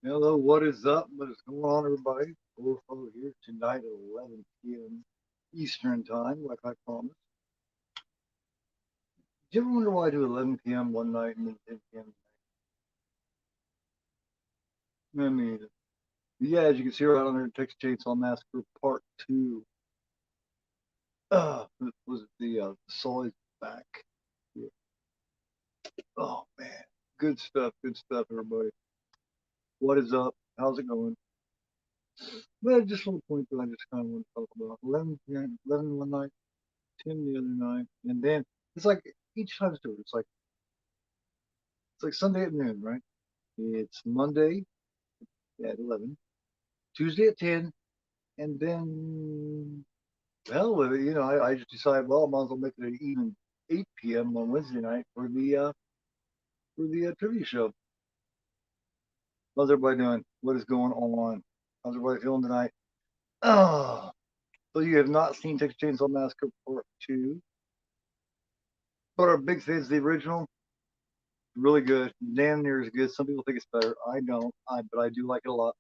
Hello, what is up? What is going on, everybody? GoreAphobe here tonight at 11 p.m. Eastern Time, like I promised. Did you ever wonder why I do 11 p.m. one night and then 10 p.m. the next? I mean, yeah, as you can see right on there, Texas Chainsaw Massacre Part 2. Was the Solid back? Yeah. Oh, man. Good stuff, everybody. What is up? How's it going? Well, just a little point that I just kind of want to talk about. 11 p.m., 11 one night, 10 the other night, and then it's like each time it's different. It's like Sunday at noon, right? It's Monday at 11, Tuesday at 10, and then well, I just decided, well, I might as well make it an even 8 p.m. on Wednesday night for the trivia show. How's everybody doing? What is going on? How's everybody feeling tonight? Oh, so you have not seen Texas Chainsaw Massacre Part 2, but are big fans of the original. Really good, damn near as good. Some people think it's better. I don't, but I do like it a lot.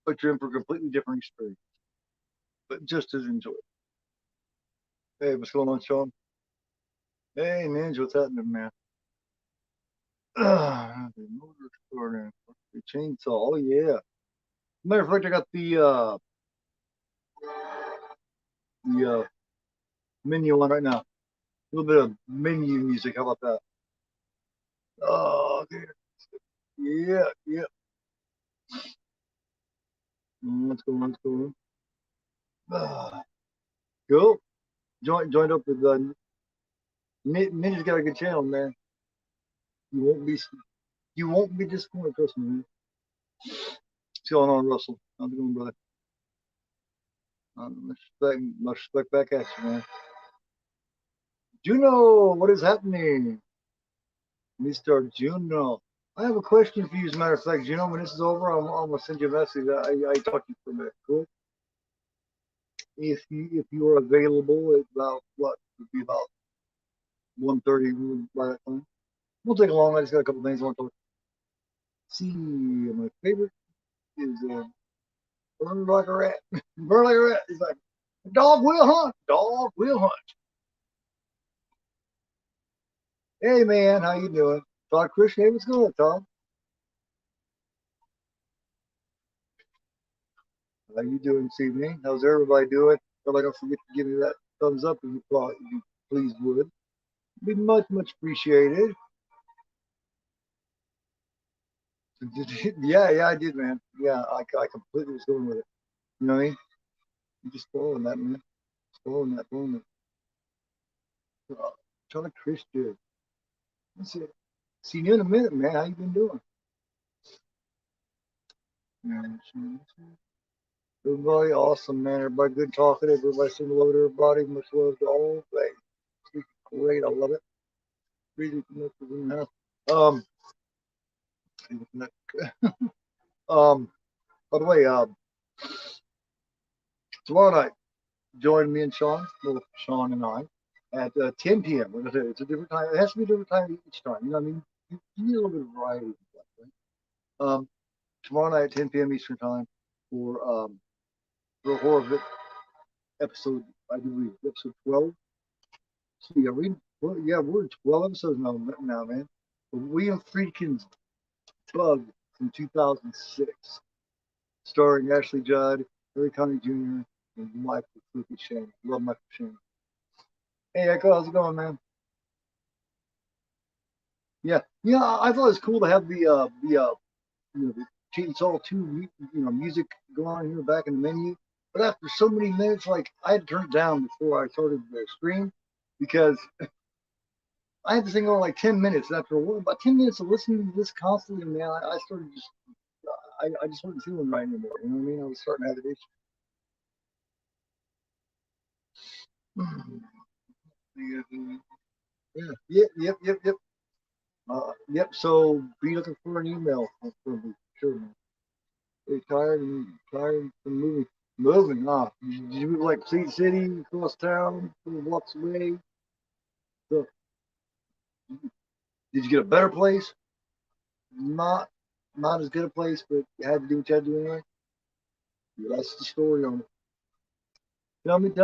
But you're in for a completely different experience, but just as enjoyable. Hey, what's going on, Sean? Hey, Ninja, what's happening, man? The motor starting. The chainsaw. Oh yeah. Matter of fact, I got the menu on right now. A little bit of menu music. How about that? Oh, okay. Yeah, yeah. What's going on? What's going on? Cool. Joined up with Ninja's got a good channel, man. You won't be you won't be disappointed, trust me, man. What's going on, Russell? How's it going, brother? Much respect back at you, man. Juno, what is happening? Mr. Juno. I have a question for you, as a matter of fact. Juno, when this is over, I'm going to send you a message. I talked to you for a minute. Cool? If you are available at about, what, would be about 1:30 by that time. Won't take long. I just got a couple things I want to talk. See, my favorite is burn like a rat. Burn like a rat. It's like, dog will hunt. Dog will hunt. Hey, man, how you doing? Todd Christian, hey, what's going on, Tom? How you doing this evening? How's everybody doing? Everybody don't forget to give me that thumbs up if you please would. Be much, much appreciated. Yeah, I did, man. Yeah, I completely was going with it. You know what I mean? You just following that, man. Following that moment. Charlie Christian. That's it. See you in a minute, man. How you been doing? Everybody awesome, man. Everybody good talking. Everybody saying hello to everybody. Much love to all. Hey, great. I love it. Really connected in the house. Um, by the way, tomorrow night, join me and Sean, well, Sean and I, at 10 p.m. Like I said, it's a different time. It has to be a different time each time. You know what I mean? You need a little bit of variety. Tomorrow night at 10 p.m. Eastern time for horror episode, I believe, episode 12. So yeah, we're 12 episodes now, man. William Friedkin's Bug from 2006, starring Ashley Judd, Harry Connick Jr., and Michael Flippy Shane. Love Michael Shane. Hey, Echo, how's it going, man? Yeah, I thought it was cool to have the Chainsaw 2 music going on here back in the menu. But after so many minutes, like I had to turn it down before I started the stream because I had this thing on like 10 minutes. And after about 10 minutes of listening to this constantly, man, I started I just wasn't feeling right anymore. You know what I mean? I was starting to have an issue. Yeah, yep. Yep. So be looking for an email from me. Sure, man. You're tired from moving. Moving, did you move like City City, across town, a couple blocks away? So, did you get a better place? Not, not as good a place, but you had to do what you had to do anyway. Yeah, that's the story on it. Tell me. Have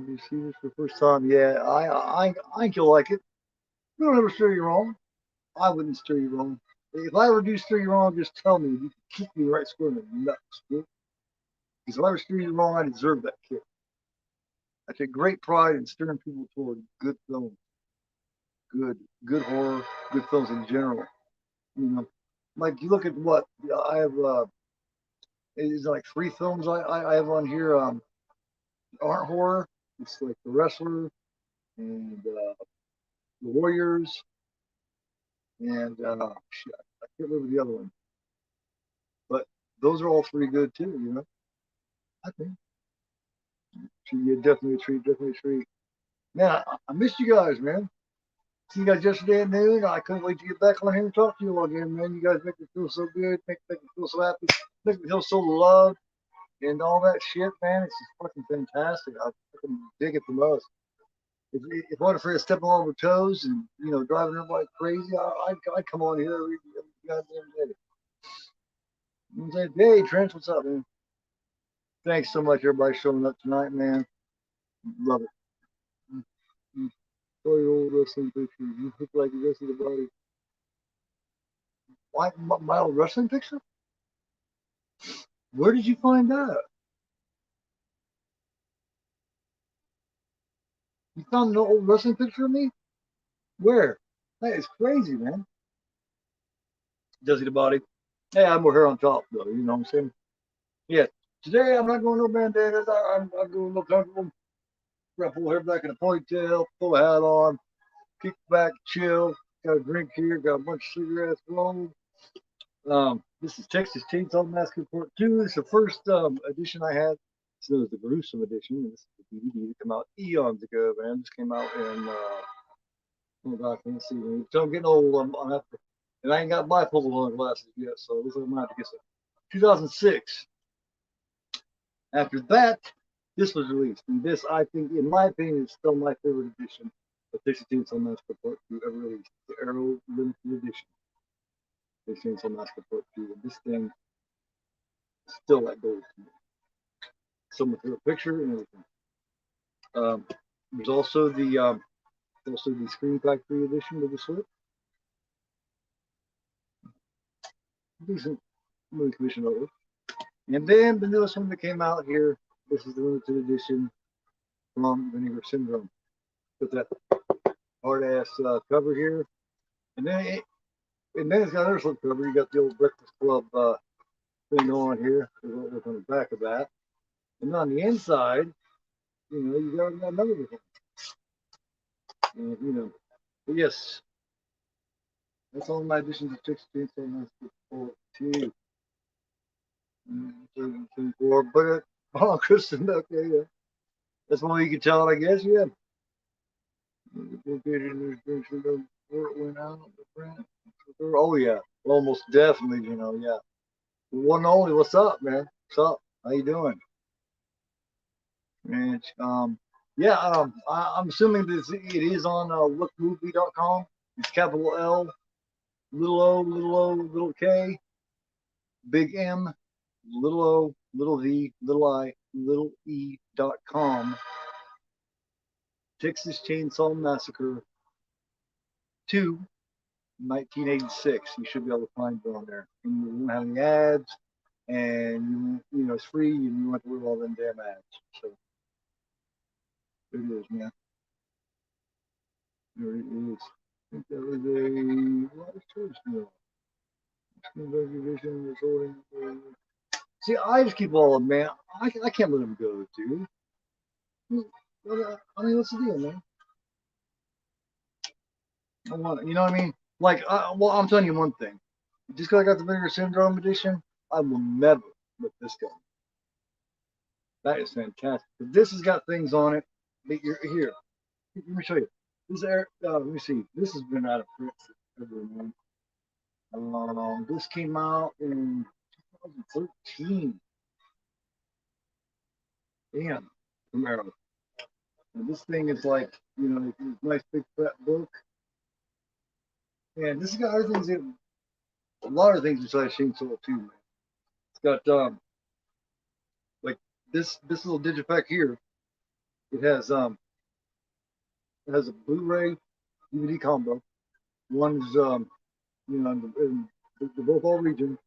you seen this for the first time? Yeah, I think you'll like it. We don't ever steer you wrong. I wouldn't steer you wrong. If I ever do steer you wrong, just tell me. You can kick me right square in the nuts. Because if I ever steer you wrong, I deserve that kick. I take great pride in steering people toward good films, good horror, good films in general. You know, like you look at what I have. It's like three films I have on here. Aren't horror. It's like The Wrestler and The Warriors and shit, I can't remember the other one. But those are all three good too. I think. So yeah, definitely a treat. Definitely a treat. Man, I missed you guys, man. See you guys yesterday at noon. I couldn't wait to get back on here and talk to you all again, man. You guys make me feel so good, make me feel so happy, make me feel so loved, and all that shit, man. It's just fucking fantastic. I fucking dig it the most. If I wasn't afraid of stepping on my toes and driving everybody crazy, I'd come on here every goddamn day. I'm saying, hey, Trent, what's up, man? Thanks so much, everybody, showing up tonight, man. Love it. Mm-hmm. Show your old wrestling pictures. You look like the rest of the body. Why, my old wrestling picture? Where did you find that? You found an old wrestling picture of me? Where? That is crazy, man. Does he the body? Hey, I'm more hair on top, though. You know what I'm saying? Yeah. Today, I'm not going no bandanas. I'm going a little comfortable. Got full hair back in a ponytail, pull a hat on, kick back, chill. Got a drink here, got a bunch of cigarettes rolling. This is Texas Chainsaw Massacre Part 2. It's the first edition I had. It's known as the gruesome edition. This is the DVD that came out eons ago, man. This came out in, oh God, I can't see. So I'm getting old. I'm after, and I ain't got bifocal glasses yet, so it looks like I'm going to have to get some. 2006. After that, this was released. And this, I think, in my opinion, is still my favorite edition of Texas Chainsaw Massacre Part 2 ever released. The Arrow Limited Edition. Texas Chainsaw Massacre Part 2. And this thing is still like gold to me. So my favorite picture and everything. There's also the Screen Factory edition of the slip. Decent movie commission over. And then the newest one that came out here. This is the limited edition from Vinegar Syndrome. With that hard ass cover here. And then it's got another slip cover. You got the old Breakfast Club thing on here. Look on the back of that. And on the inside, you got another one. But yes, that's all my additions to Texas Chainsaw Massacre Part 2. But oh, Kristen, okay, yeah. That's one you can tell it, I guess, yeah. Went out. Oh yeah, almost definitely, yeah. One and only, what's up, man? What's up? How you doing? And yeah, I'm assuming this it is on lookmovie.com. It's capital L, little O, little O, little K, big M, little O, little V, little I, little E.com. Texas Chainsaw Massacre 2, 1986. You should be able to find it on there. And you won't have any ads, and you know it's free, and you don't have to worry about all them damn ads. So there it is, man. There it is. I think that was a live choice meal. Vision was holding. See, I just keep all of them, man. I can't let them go, dude. I mean, what's the deal, man? I want, you know what I mean? Like, well, I'm telling you one thing. Just because I got the Vinegar Syndrome edition, I will never let this go. That is fantastic. This has got things on it that you're here. Let me show you. This air. Let me see. This has been out of print forever, man. This came out in 2013. Damn, Camaro. And this thing is like, you know, nice big fat book. And this has got other things in a lot of things besides Chainsaw too, man. It's got like this little digipack here. It has a Blu-ray DVD combo. One's you know they're both all region,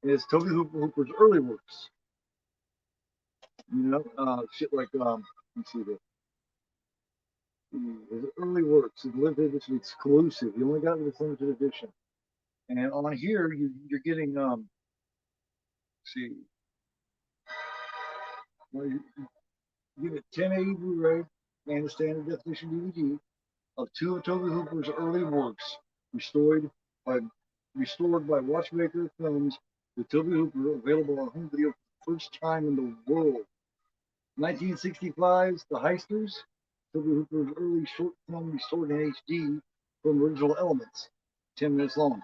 and it's Tobe Hooper's early works. You know, shit like let's see this. His early works, his limited edition exclusive. You only got this limited edition. And on here, you're getting see, well, you get a 1080 Blu-ray and a standard definition DVD of two of Tobe Hooper's early works, restored by Watchmaker Films with Tobe Hooper available on home video for the first time in the world. 1965's The Heisters, Tobe Hooper's early short film restored in HD from original elements, 10 minutes long.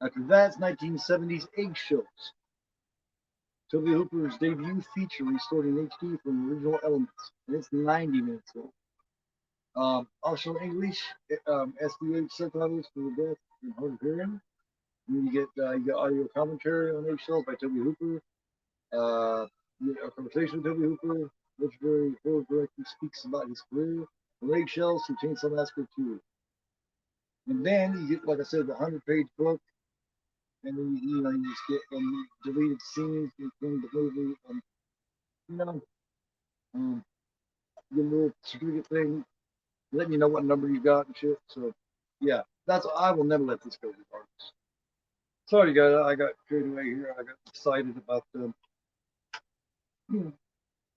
After that, it's 1970's Eggshells, Tobe Hooper's debut feature restored in HD from original elements, and it's 90 minutes long. Also English, SBH subtitles for the deaf and hard of hearing. And you get audio commentary on Eggshells by Tobe Hooper. You get a conversation with Tobe Hooper. Legendary horror director speaks about his career from Eggshells to Chainsaw Massacre 2. And then you get, like I said, the 100-page book, and then you just get deleted scenes from the movie, and you know, get a little certificate thing letting you know what number you got and shit. So yeah, that's I will never let this go regardless. Sorry guys, I got carried away here. I got excited about the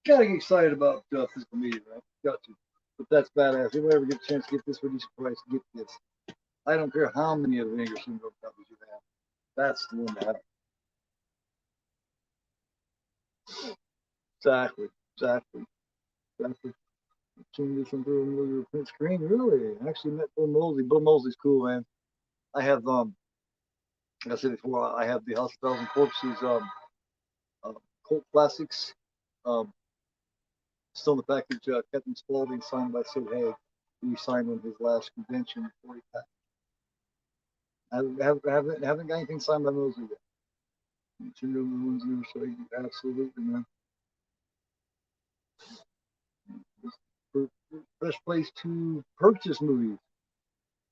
gotta get excited about physical media, right? Got to. But that's badass. If you ever get a chance to get this for decent price, get this. I don't care how many of the Vinegar Syndrome copies you have. That's the one to have. Exactly. Exactly. Exactly. Change this into a print screen. Really? I actually met Bill Mosley. Bill Mosley's cool, man. I have like I said before, I have the House of Thousand Corpses uh, cult classics. Um, Still in the package, Captain Spaulding signed by Sid Haig. He signed on his last convention before he passed. I haven't got anything signed by Mosley yet. So absolutely, man. Best place to purchase movies.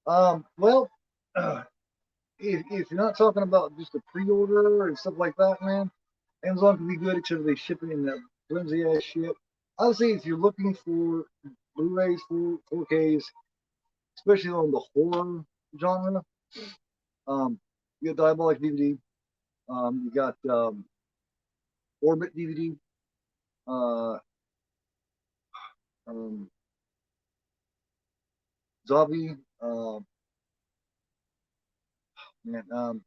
Well, uh, if you're not talking about just a pre-order and stuff like that, man, Amazon can be good except they ship it in that flimsy ass shit. I would say if you're looking for Blu-rays, 4Ks, especially on the horror genre, you got Diabolic DVD, you got Orbit DVD, uh, um, Zombie, man,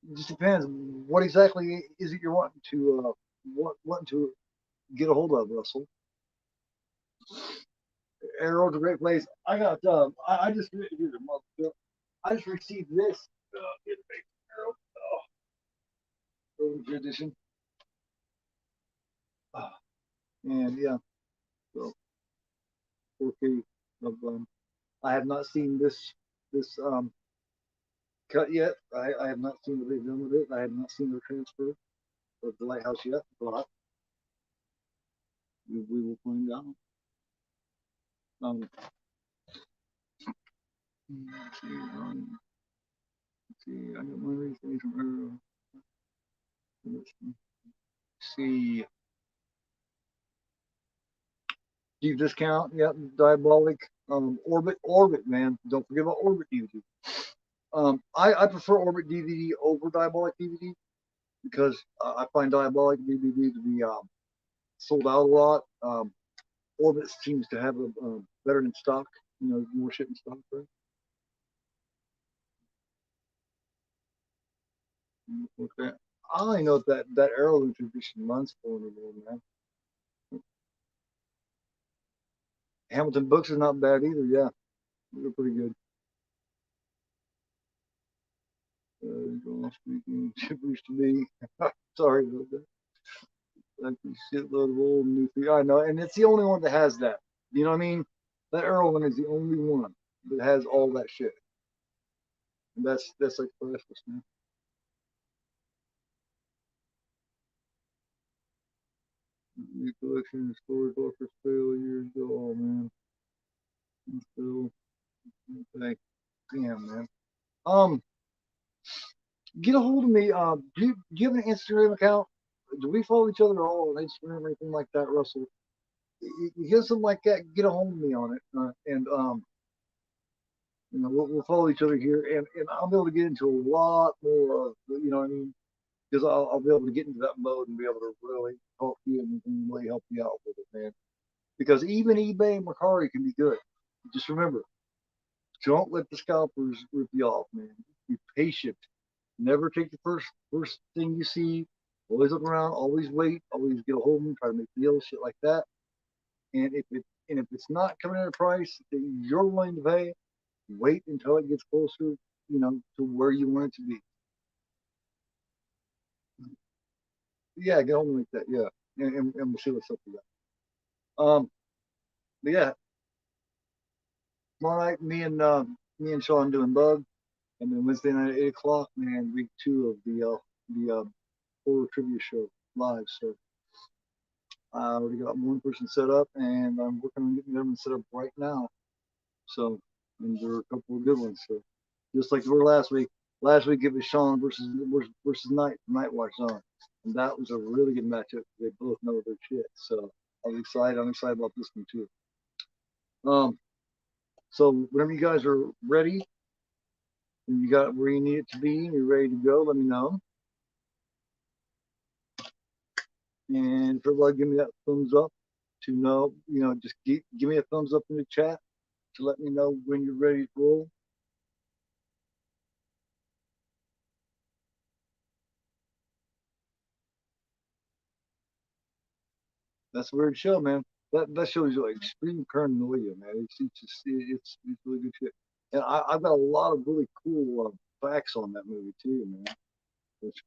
it just depends. What exactly is it you're wanting to get a hold of, Russell? Arrow's a great place. I got I just here's a month. I just received this. Arrow. Poetry edition. And yeah, so 4K of I have not seen this cut yet. I have not seen what they've done with it. I have not seen the transfer of the lighthouse yet, but we will find out. Let's see, I got one of these things from let's see. Deep discount, yeah, diabolic. Orbit, man. Don't forget about Orbit DVD. I prefer Orbit DVD over Diabolic DVD because I find Diabolic DVD to be sold out a lot. Orbit seems to have a better in stock, more shit in stock, right? Okay. I only know that Arrow introduction months for anymore, man. Hamilton Books is not bad either. Yeah, they're pretty good. Speaking gibberish to me. Sorry about that. Like a shitload of old new things. I know, and it's the only one that has that. You know what I mean? That Arrow one is the only one that has all that shit. And that's like priceless, man. New collection of storage offers failures. Oh man. Still okay. Damn man. Um get a hold of me. Do you have an Instagram account? Do we follow each other at all on Instagram or anything like that, Russell? You hear something like that, get a hold of me on it. And we'll follow each other here, and I'll be able to get into a lot more of, you know what I mean? Because I'll be able to get into that mode and be able to really talk to you and really help you out with it, man. Because even eBay and Mercari can be good. Just remember, don't let the scalpers rip you off, man. Be patient. Never take the first thing you see. Always look around. Always wait. Always get a hold of them. Try to make deals, shit like that. And if it's not coming at a price that you're willing to pay, wait until it gets closer, to where you want it to be. Yeah, get home like that. Yeah, and we'll see what's up with that. But yeah, tomorrow night, me and Sean doing Bug, and then Wednesday night at 8 o'clock, man, week 2 of the horror trivia show live. So I already got one person set up, and I'm working on getting them set up right now. So, and there are a couple of good ones. So just like we were last week. Last week it was Sean versus Knight from Night Watch on, and that was a really good matchup. They both know their shit. So I'm excited. I'm excited about this one too. So whenever you guys are ready and you got where you need it to be and you're ready to go, let me know. And for everybody, give me that thumbs up to know, just give me a thumbs up in the chat to let me know when you're ready to roll. That's a weird show, man. That show is like extreme paranoia, man. It's really good shit. And I've got a lot of really cool facts on that movie too, man. Which,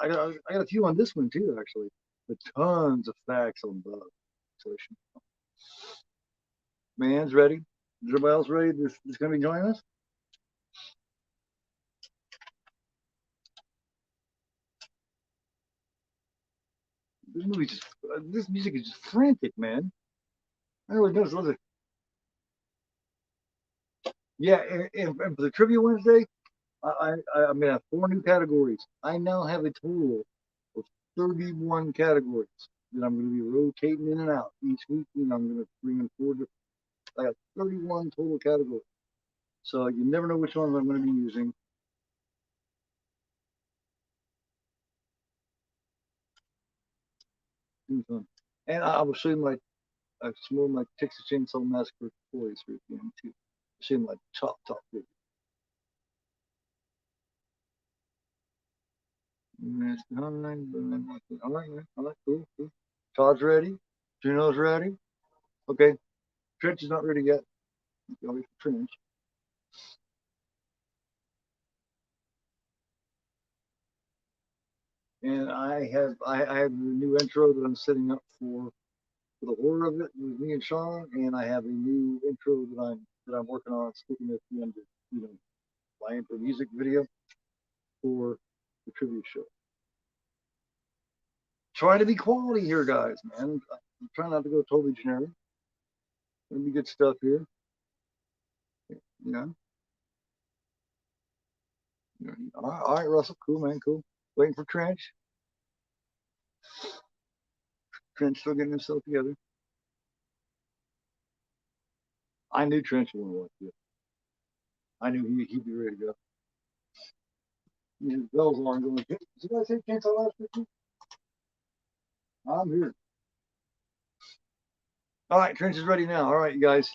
I got a few on this one too, actually. But tons of facts on both. So, man's ready. Is everybody else ready? That's going to be joining us? This music is just frantic, man. I really noticed. Yeah, and for the Trivia Wednesday, I'm going to have 4 new categories. I now have a total of 31 categories that I'm going to be rotating in and out each week. I'm going to bring in 4 different. I got 31 total categories. So you never know which ones I'm going to be using. And I will show you some more of my Texas Chainsaw Massacre toys for the end too. Show you my top video. All right, man. All right, cool. Todd's ready. Juno's ready. Okay. Trench is not ready yet. I'll wait for Trench. And I have the new intro that I'm setting up for the horror of it with me and Sean, and I have a new intro that I'm working on sticking at the end of my intro music video for the trivia show. Trying to be quality here, guys, man. I'm trying not to go totally generic. Gonna be good stuff here. You know. All right, Russell. Cool, man. Cool. Waiting for Trench. Trench still getting himself together. I knew Trench would want to. I knew he'd be ready to go. His bells aren't going. Did you guys say cancel last week? I'm here. All right, Trench is ready now. All right, you guys.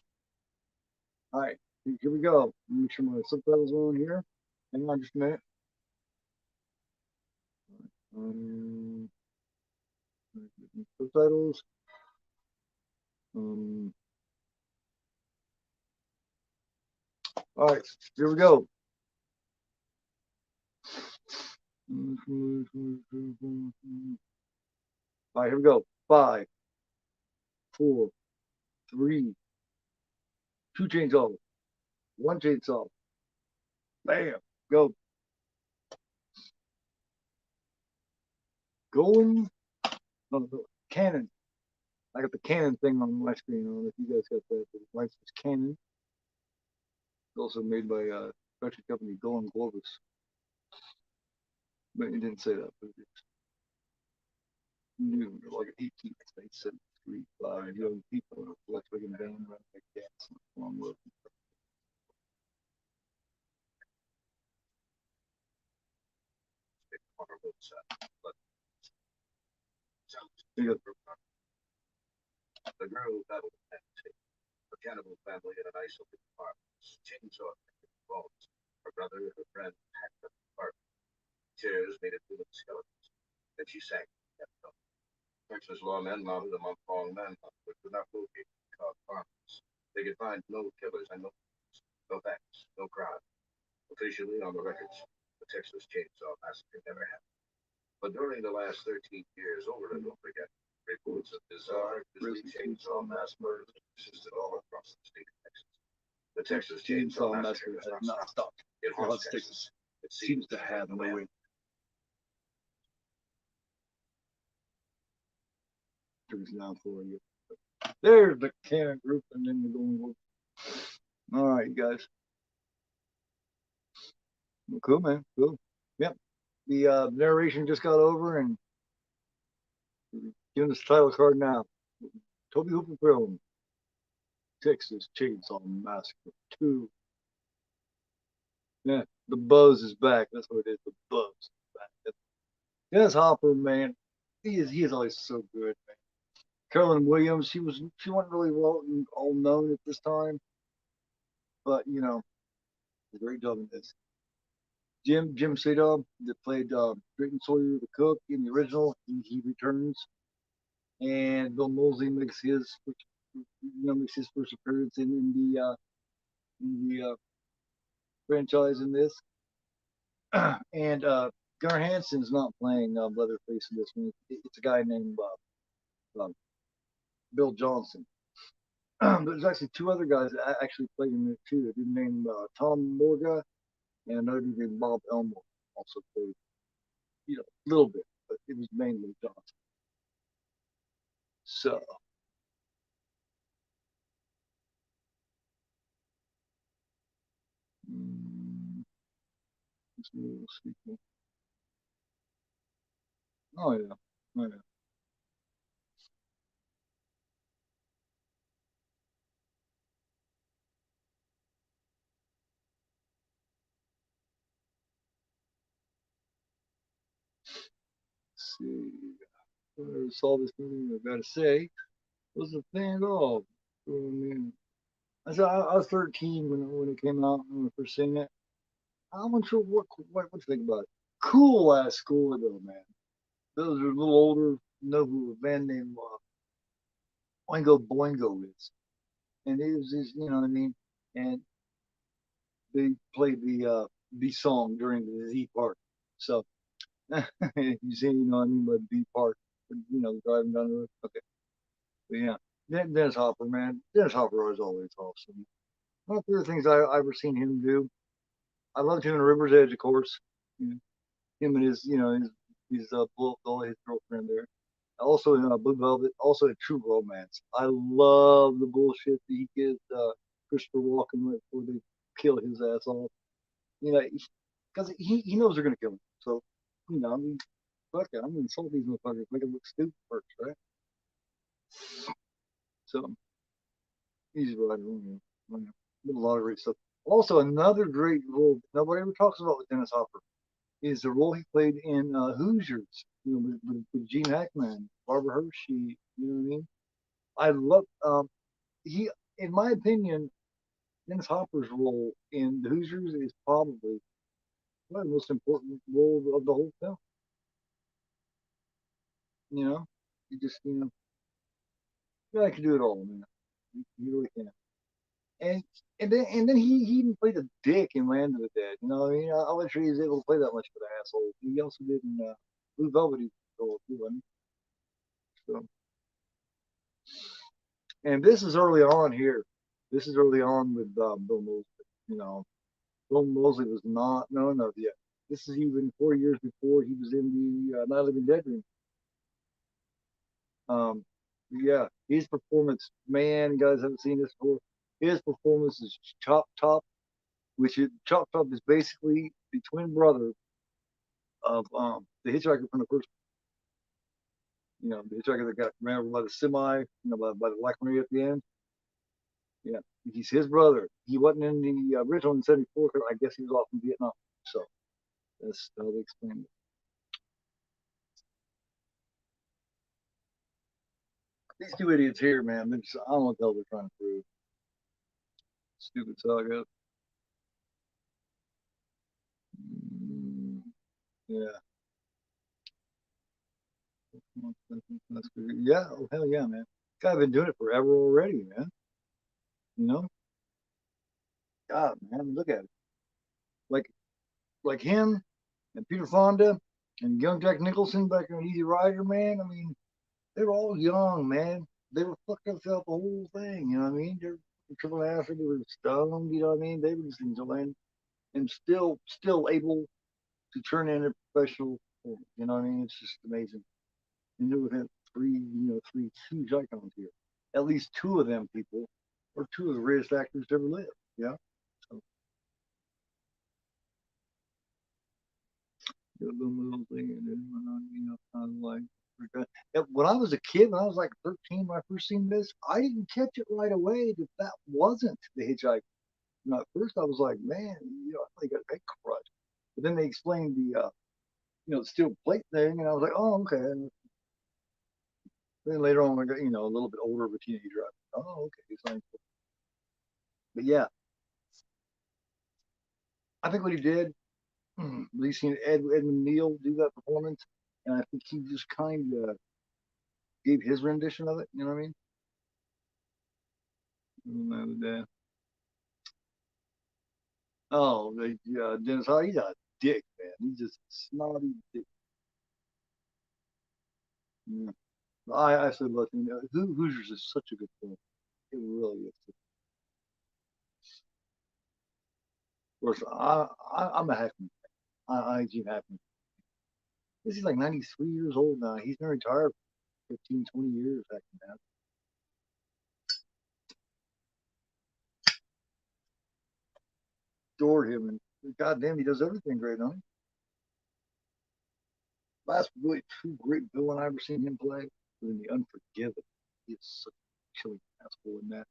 All right, here we go. Make sure my subtitles are on here. Hang on just a minute. Subtitles. All right, here we go. All right, here we go. 5, 4, 3, 2 chainsaw, 1 chainsaw. Bam, go. Going. No, cannon. I got the Canon thing on my screen. I don't know if you guys got that. But mine's just Canon. It's also made by production company Golem Globus. But it didn't say that. But it's new. Like 18th, they said 3, 5 young people in a Volkswagen van running like gas on a long road. The girl who battled a cannibal family in an isolated farm. Chainsaw bones. Her brother and her friend packed up the park. Tears made it through the skeletons. Then she sank. Texas lawmen mounted a month-long manhunt, which would not locate the farmers. They could find no killers and no facts, no crime. Officially on the records, the Texas Chainsaw Massacre never happened. But during the last 13 years, over and over again, reports of bizarre, grisly chainsaw mass murders persisted all across the state of Texas. The Texas Chainsaw Massacre has not stopped. It haunts Texas. It seems to have no end. Now for you. There's the Canon group, and then the Golem Globus. All right, you guys. Well, cool, man. Cool. Yep. The narration just got over, and giving us the title card now. Tobe Hoopers Film. Texas Chainsaw Massacre 2. Yeah, the buzz is back. That's what it is. The buzz is back. Dennis Hopper, man, he is always so good, man. Carolyn Williams, she wasn't really well all known at this time, but a great job in this. Jim Sadov that played Drayton Sawyer the cook in the original, he returns, and Bill Moseley makes his first appearance in the franchise in this. And Gunnar Hansen's not playing Leatherface in this one. It's a guy named Bill Johnson. But there's actually 2 other guys that actually played in it too. A dude named Tom Morga and another dude named Bob Elmore also played, a little bit, but it was mainly Johnson. So. Oh yeah. Oh yeah. Let's see. I saw this movie. I gotta say, was a fan of. Oh man. I was 13 when it came out when I first seen it. I'm not sure what you think about it. Cool ass score though, man. Those are a little older. Know who a band named Oingo Boingo is, and it was you know what I mean. And they played the song during the Z part. So You see, you know, I mean, by the B part, you know, driving down the road. Okay, but yeah, Dennis Hopper, man, Dennis Hopper was always awesome. One of the other things I ever seen him do, I loved him in River's Edge, of course. You know, him and his, you know, his blow up doll, his girlfriend there. Also in Blue Velvet, also in True Romance. I love the bullshit that he gives Christopher Walken right before they kill his ass off. You know, because he knows they're gonna kill him. So, you know, I mean, fuck it, I'm gonna insult these motherfuckers, make them look stupid first, right? So he's right. You know, a lot of great stuff. Also, another great role nobody ever talks about with Dennis Hopper is the role he played in Hoosiers. You know, with Gene Hackman, Barbara Hershey. You know what I mean? I love he. In my opinion, Dennis Hopper's role in the Hoosiers is probably one of the most important roles of the whole film. You know, he just yeah, I can do it all, man. He really can. And and then he even played a dick in Land of the Dead. You know, what I mean, I'm not sure he was able to play that much of an asshole. He also did in Blue Velvet. He was too, wasn't he? So, and this is early on here. This is early on with Bill Mosley. You know, Bill Mosley was not known of yet. This is even 4 years before he was in the Night of the Living Dead ring. Um, yeah, his performance, man, guys haven't seen this before. His performance is Chop Top, which is Chop Top is basically the twin brother of the hitchhiker from the first, you know, the hitchhiker that got ran over by the semi, you know, by the Black Maria at the end. Yeah, he's his brother. He wasn't in the original in '74 because I guess he was off in Vietnam. So that's how they explain it. These two idiots here, man, I don't know what the hell they're trying to prove. Stupid saga. Mm, yeah. That's good. Yeah, oh, hell yeah, man. Guy been doing it forever already, man. You know, God, man, look at it. Like him and Peter Fonda and young Jack Nicholson back in Easy Rider, man. I mean, they were all young, man. They were fucking throughout the whole thing. You know what I mean? They're triple acid. They were stoned. You know what I mean? They were just enjoying and still able to turn in a professional. You know what I mean? It's just amazing. And you have three huge icons here. At least two of them people are two of the greatest actors to ever live. Yeah. So a little thing, and then kind of like. When I was a kid, when I was like 13, when I first seen this, I didn't catch it right away that that wasn't the hitchhiker. You know, at first I was like, man, I think I got a big crush. But then they explained the steel plate thing, and I was like, oh, okay. And then later on, I got, a little bit older of a teenager. Oh, okay. So, but yeah, I think what he did, we seen Edmund Neal do that performance, and I think he just kind of gave his rendition of it. You know what I mean? And, oh, Dennis Hopper, he's a dick, man. He's just a snotty dick. Yeah. I absolutely love him. Hoosiers is such a good film. It really is. Of course, I'm a Hackman. I Gene Hackman. He's like 93 years old now. He's been retired for 15, 20 years. Hackman. Adored him, and goddamn, he does everything great, don't he? Last really true great villain I ever seen him play was in The Unforgiven. He's such a killing asshole in that.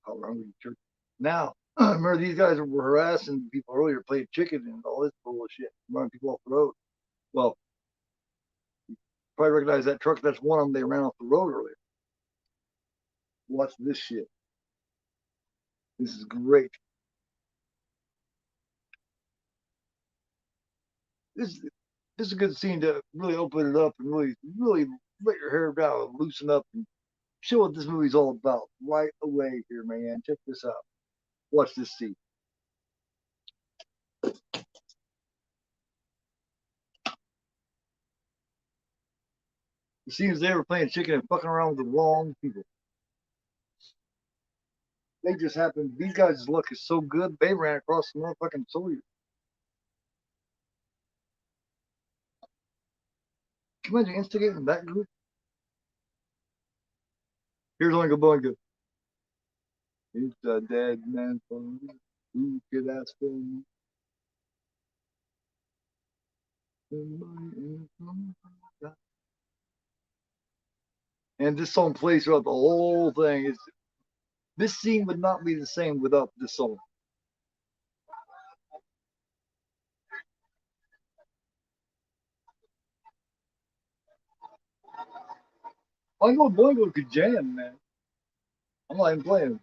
Power hungry jerk. Now, remember these guys were harassing people earlier, playing chicken and all this bullshit, running people off the road. Well, probably recognize that truck. That's one of them. They ran off the road earlier. Watch this shit. This is great. This this is a good scene to really open it up and really let your hair down and loosen up and show what this movie's all about right away here, man. Check this out. Watch this scene. It seems they were playing chicken and fucking around with the wrong people. They just happened. These guys' luck is so good. They ran across the motherfucking Sawyer. Can you imagine instigating that group? Here's Oingo Boingo. It's a dead man phone. Who could ask for me? And this song plays throughout the whole thing. This scene would not be the same without this song. Oingo Boingo could jam, man. I'm not even playing.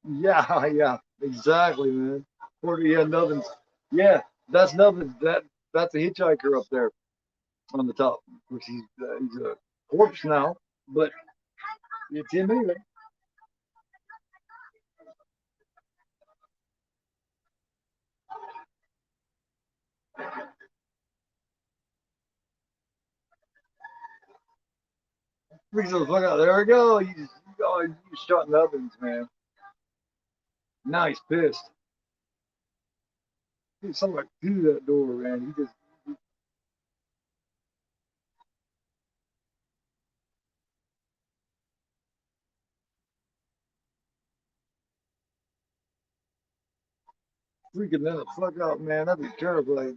Yeah, yeah, exactly, man. Yeah, Nubbins. Yeah, that's Nubbins. That's a hitchhiker up there on the top, which he's a corpse now, but it's him anyway. Freaks the fuck out. There we go. You shot Nubbins, man. Now he's pissed. Somebody through that door, man. He just freaking that fuck out, man. That'd be terrible.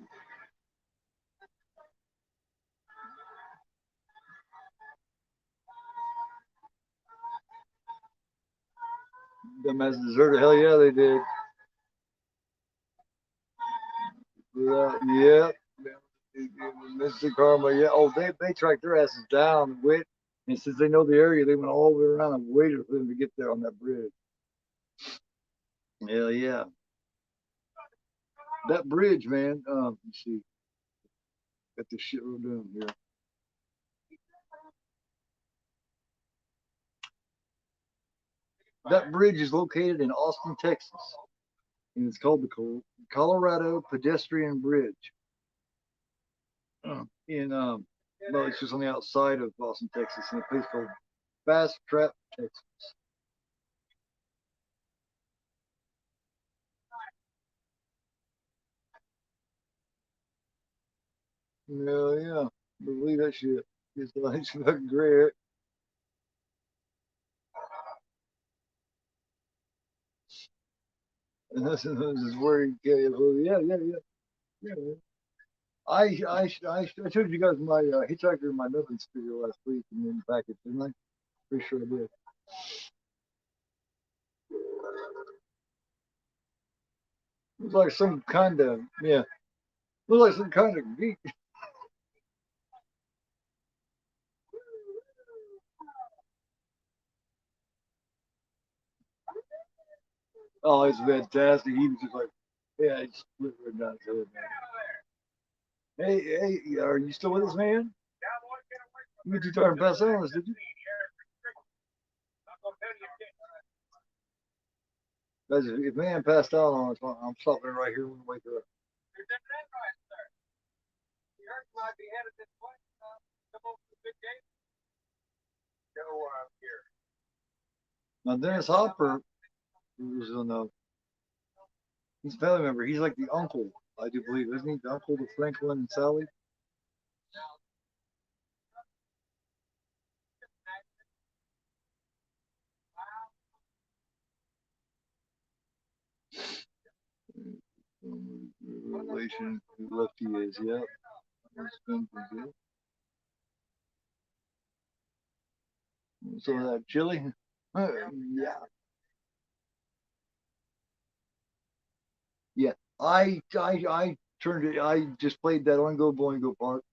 Dumbass deserter. Hell yeah, they did. Yeah. Mr. Karma, yeah. Oh, they tracked their asses down and went. And since they know the area, they went all the way around and waited for them to get there on that bridge. Hell yeah. That bridge, man. You see, got this shit wrote down here. That bridge is located in Austin, Texas, and it's called the Colorado Pedestrian Bridge. In well, it's just on the outside of Austin, Texas, in a place called Fast Trap, Texas. Hell yeah, believe that shit. It's like fucking great. And this is where you get it. Yeah, yeah, yeah, yeah. Man. I showed you guys my hitchhiker and my nothing video last week and in the package, didn't I? Pretty sure I did. It's like some kind of yeah. Looks like some kind of geek. Oh, it's fantastic. He was just like, yeah, he split right down his head, man. Hey, hey, are you still with us, man? You get too tired and pass out on us, did you? Guys, if man passed out on us, I'm stopping right here when we wake her up. Now, Dennis Hopper was on he's a family member. He's like the uncle, I do believe, isn't he? The uncle to Franklin and Sally. Relation to Lefty is, yep. Some of that chili. Yeah, yeah. I turned it. I just played that Oingo Boingo part.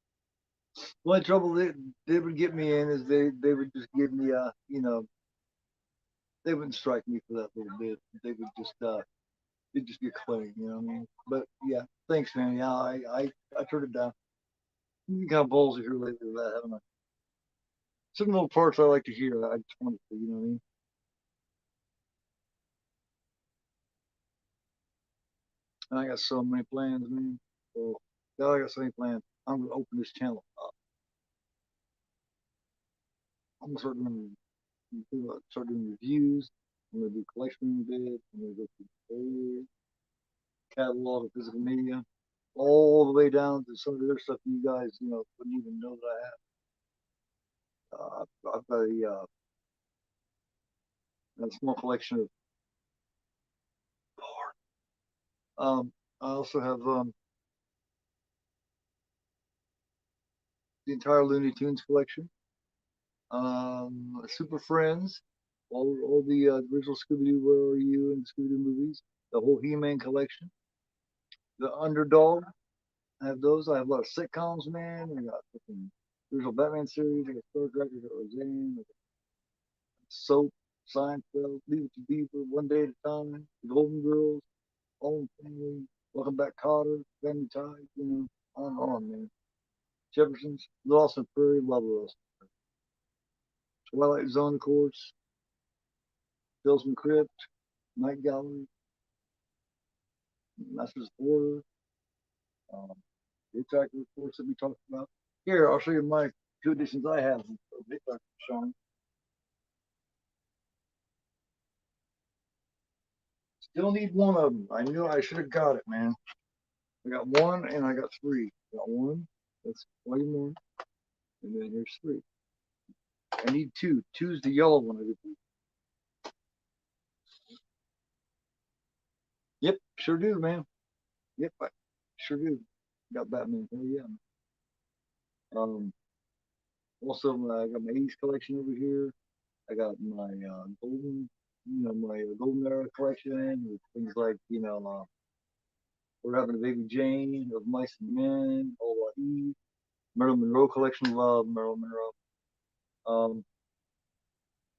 The only trouble they would get me in is they would just give me they wouldn't strike me for that little bit. They would just it'd just be clean, you know what I mean? But yeah, thanks, man. Yeah, I turned it down. You kind of ballsy here lately with that, haven't I? Some little parts I like to hear. I just want to, you know what I mean? And I got so many plans, man. So, God, I got so many plans. I'm gonna open this channel up. I'm gonna start doing reviews. I'm gonna do collection bits. I'm gonna go through the whole catalog of physical media, all the way down to some of the other stuff you guys, wouldn't even know that I have. I've got a small collection of porn. I also have the entire Looney Tunes collection, Super Friends, all the original Scooby Doo, Where Are You, and Scooby Doo movies, the whole He-Man collection, the Underdog. I have those. I have a lot of sitcoms, man. I got fucking original Batman series. I got Star Trek. I got Roseanne. I got Soap, Seinfeld, Leave It to Beaver, One Day at a Time, The Golden Girls, All in the Family, Welcome Back, Kotter, Family Ties, on and on, man. Jeffersons, Lost and Prairie, love Lost. Twilight Zone, of course, Tales from Crypt, Night Gallery, Masters of Horror, um, Hitchhiker, of course, that we talked about. Here, I'll show you my two editions I have of Hitchhiker, Sean. Still need one of them. I knew I should have got it, man. I got one and I got three. Got one, that's volume one, and then here's three. I need two. Two's the yellow one. I did. Yep, sure do, man. Yep, I sure do. Got Batman. Oh yeah. Also, I got my 80s collection over here. I got my golden era collection with things like, We're Having a Baby Jane, Of Mice and Men, All About Eve, Marilyn Monroe collection, love Marilyn Monroe. Um,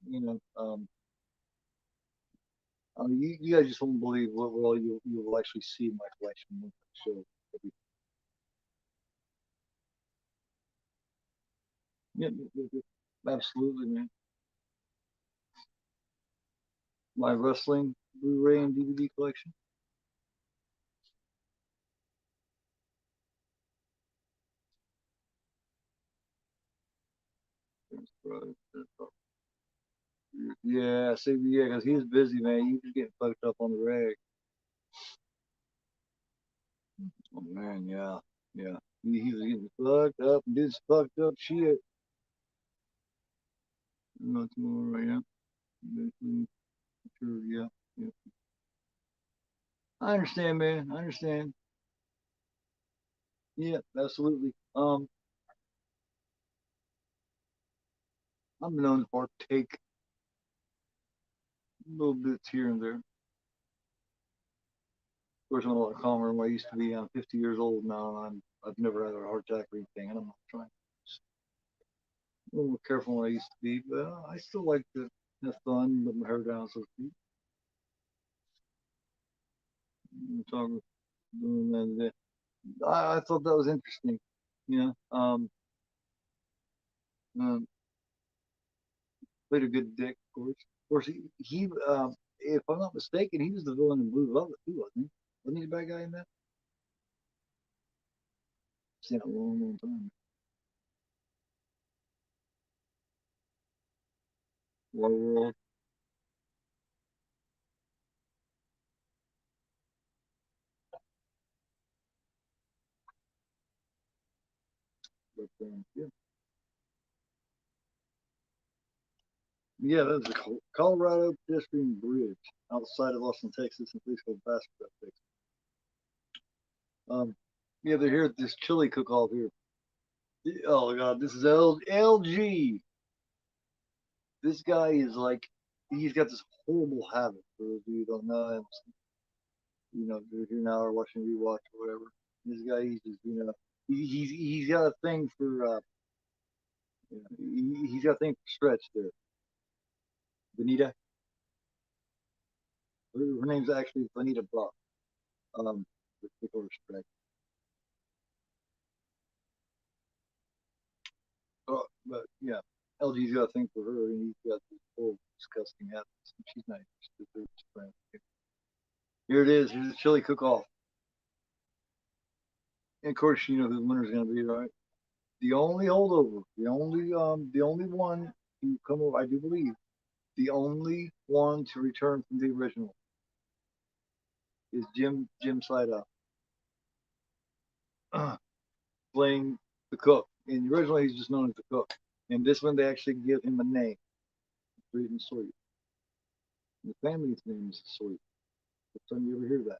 you know, um, I mean, you guys just won't believe what all you will actually see in my collection when I show. Yeah, yeah, yeah, absolutely, man. My wrestling Blu-ray and DVD collection. Yeah, see, yeah, because he's busy, man. He was getting fucked up on the rag. Oh man, yeah, yeah. He was getting fucked up and did some fucked up shit. Not tomorrow, yeah. Sure, yeah, yeah. I understand, man. I understand. Yeah, absolutely. I'm known to partake little bits here and there. Of course, I'm a lot calmer than I used to be. I'm 50 years old now, and I've never had a heart attack or anything, and I'm not trying. A little more careful than I used to be, but I still like to have fun, let my hair down, so to speak. Talking, I thought that was interesting. You know, um, played a good dick, of course. Of course, if I'm not mistaken, he was the villain in Blue Velvet too, wasn't he? Wasn't he the bad guy in that? Seen it a long, long time. Waterworld, but yeah, yeah, that's a Colorado pedestrian bridge outside of Austin, Texas, in a place called Massacre, Texas. Um, yeah, they're here at this chili cook-off here. Oh god, this is LG. This guy is like, he's got this horrible habit. For those of you who don't know him, they're here now or watching rewatch or whatever. This guy, he's just, he's got a thing for, he's got a thing for stretch there. Benita, her name's actually Benita Brock. With particular respect. But yeah, LG's got a thing for her, and he's got this whole disgusting habits. And she's not interested in his friend. Here it is. Here's the chili cook-off. And of course, you know who the winner's going to be, right? The only holdover, the only one to come over, I do believe, the only one to return from the original is Jim Slido, playing the cook. In the original, he's just known as the cook. In this one, they actually give him a name, Reed Sawyer. The family's name is Sawyer. First time you ever hear that.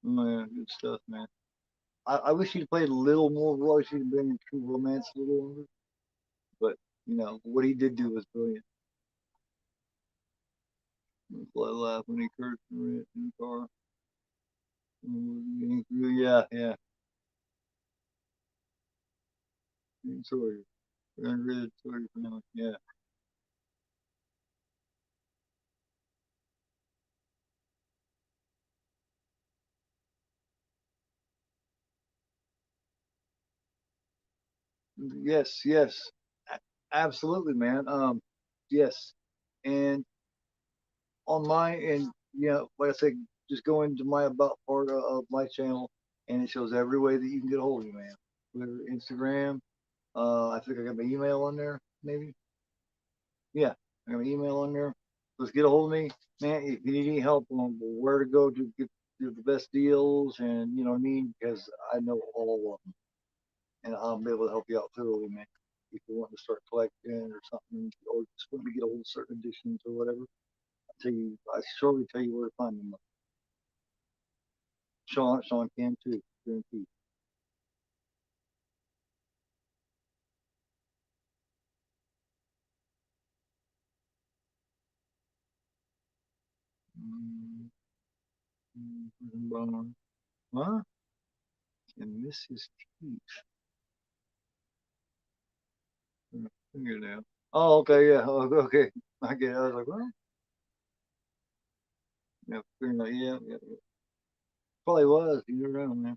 Man, good stuff, man. I wish he'd played a little more role. He'd been in True Romance a little longer. But, you know, what he did do was brilliant. I laugh when he cursed in the car. Yeah, yeah. Sawyer. Red Sawyer family. Yeah. Yes, yes. Absolutely, man. Yes. And on my and you know, like I said, just go into my about part of my channel, and it shows every way that you can get a hold of me, man. Twitter, Instagram. I think I got my email on there, maybe. Yeah, I got my email on there. Let's get a hold of me, man. If you need any help on where to go to get the best deals, and you know what I mean, because I know all of them, and I'll be able to help you out thoroughly, man. If you want to start collecting or something, or just want to get a hold of certain editions or whatever, I surely tell you where to find them. Sean can too, guaranteed. Huh? And miss his teeth. Fingernail. Oh, okay, yeah, oh, okay. I get it. I was like, well, yeah, fingernail, yeah, yeah, yeah. Probably was. You never know, man.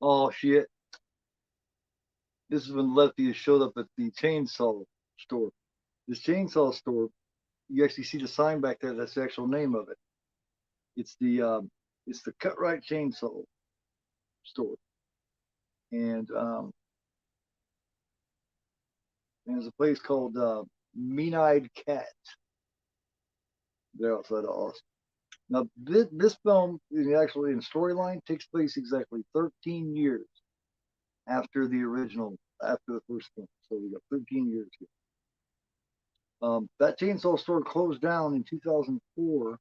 Oh shit! This is when Lefty has showed up at the chainsaw store. This chainsaw store, you actually see the sign back there. That's the actual name of it. It's the it's the Cut Right Chainsaw store, and there's a place called Mean Eyed Cat. They're outside of Austin. Now, this film, actually in storyline, takes place exactly 13 years after the original, after the first film. So we got 13 years here. That chainsaw store closed down in 2004,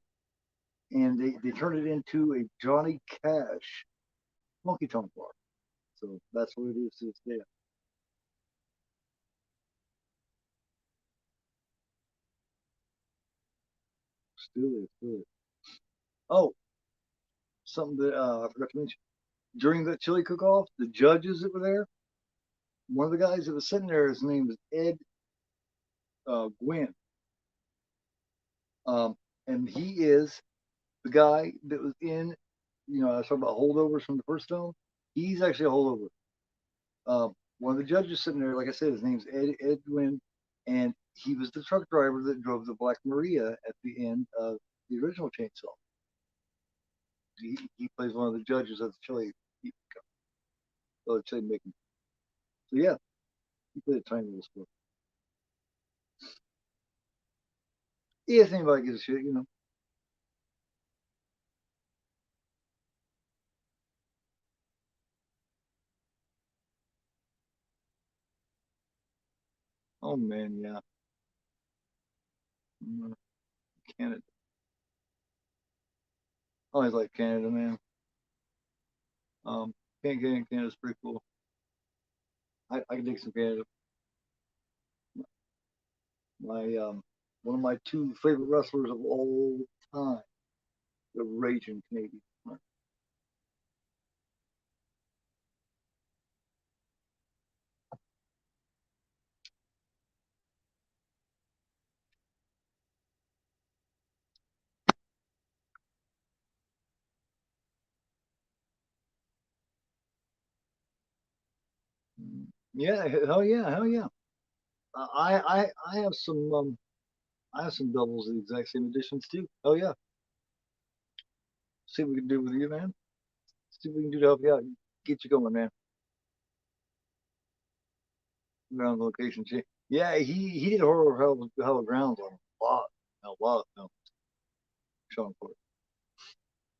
and they turned it into a Johnny Cash honky tonk bar. So that's what it is to this day. Still is, still is. Oh, something that I forgot to mention. During that chili cook off, the judges that were there, one of the guys that was sitting there, his name was Ed Gwynn. Um, and he is the guy that was in, you know, I was talking about holdovers from the first film. He's actually a holdover. One of the judges sitting there, like I said, his name's Ed Gwynn, and he was the truck driver that drove the Black Maria at the end of the original Chainsaw. He plays one of the judges of the chili, chili making. So yeah, he played a tiny little sport. If anybody gives a shit, you know. Oh man, yeah. Canada. I always like Canada, man. Can't get in Canada's pretty cool. I can dig some Canada. My One of my two favorite wrestlers of all time, the Raging Canadian. Yeah, hell yeah, hell yeah. I have some doubles of the exact same editions too. Oh yeah. See what we can do with you, man. See what we can do to help you out. Get you going, man. Ground location change. Yeah, he did horror hell grounds on a lot of films. Sean Ford.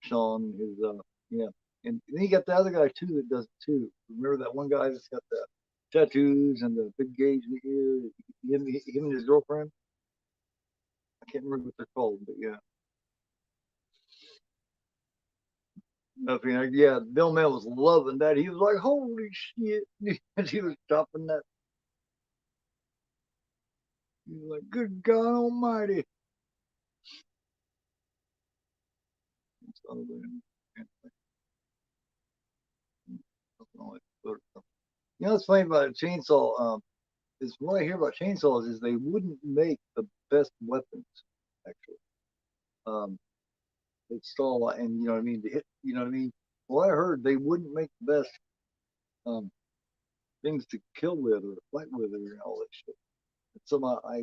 Sean, his yeah, and then you got the other guy too that does it too. Remember that one guy that's got the tattoos and the big gauge in the ear? Him and his girlfriend. I can't remember what they're called, but yeah. Nothing. Yeah, Bill Mail was loving that. He was like, "Holy shit!" As he was chopping that. He was like, "Good God Almighty!" You know what's funny about a chainsaw? Is what I hear about chainsaws is they wouldn't make the best weapons. Actually, um, it's all and you know what I mean. To hit, you know what I mean. Well, I heard they wouldn't make the best um, things to kill with or fight with or all that shit. Some I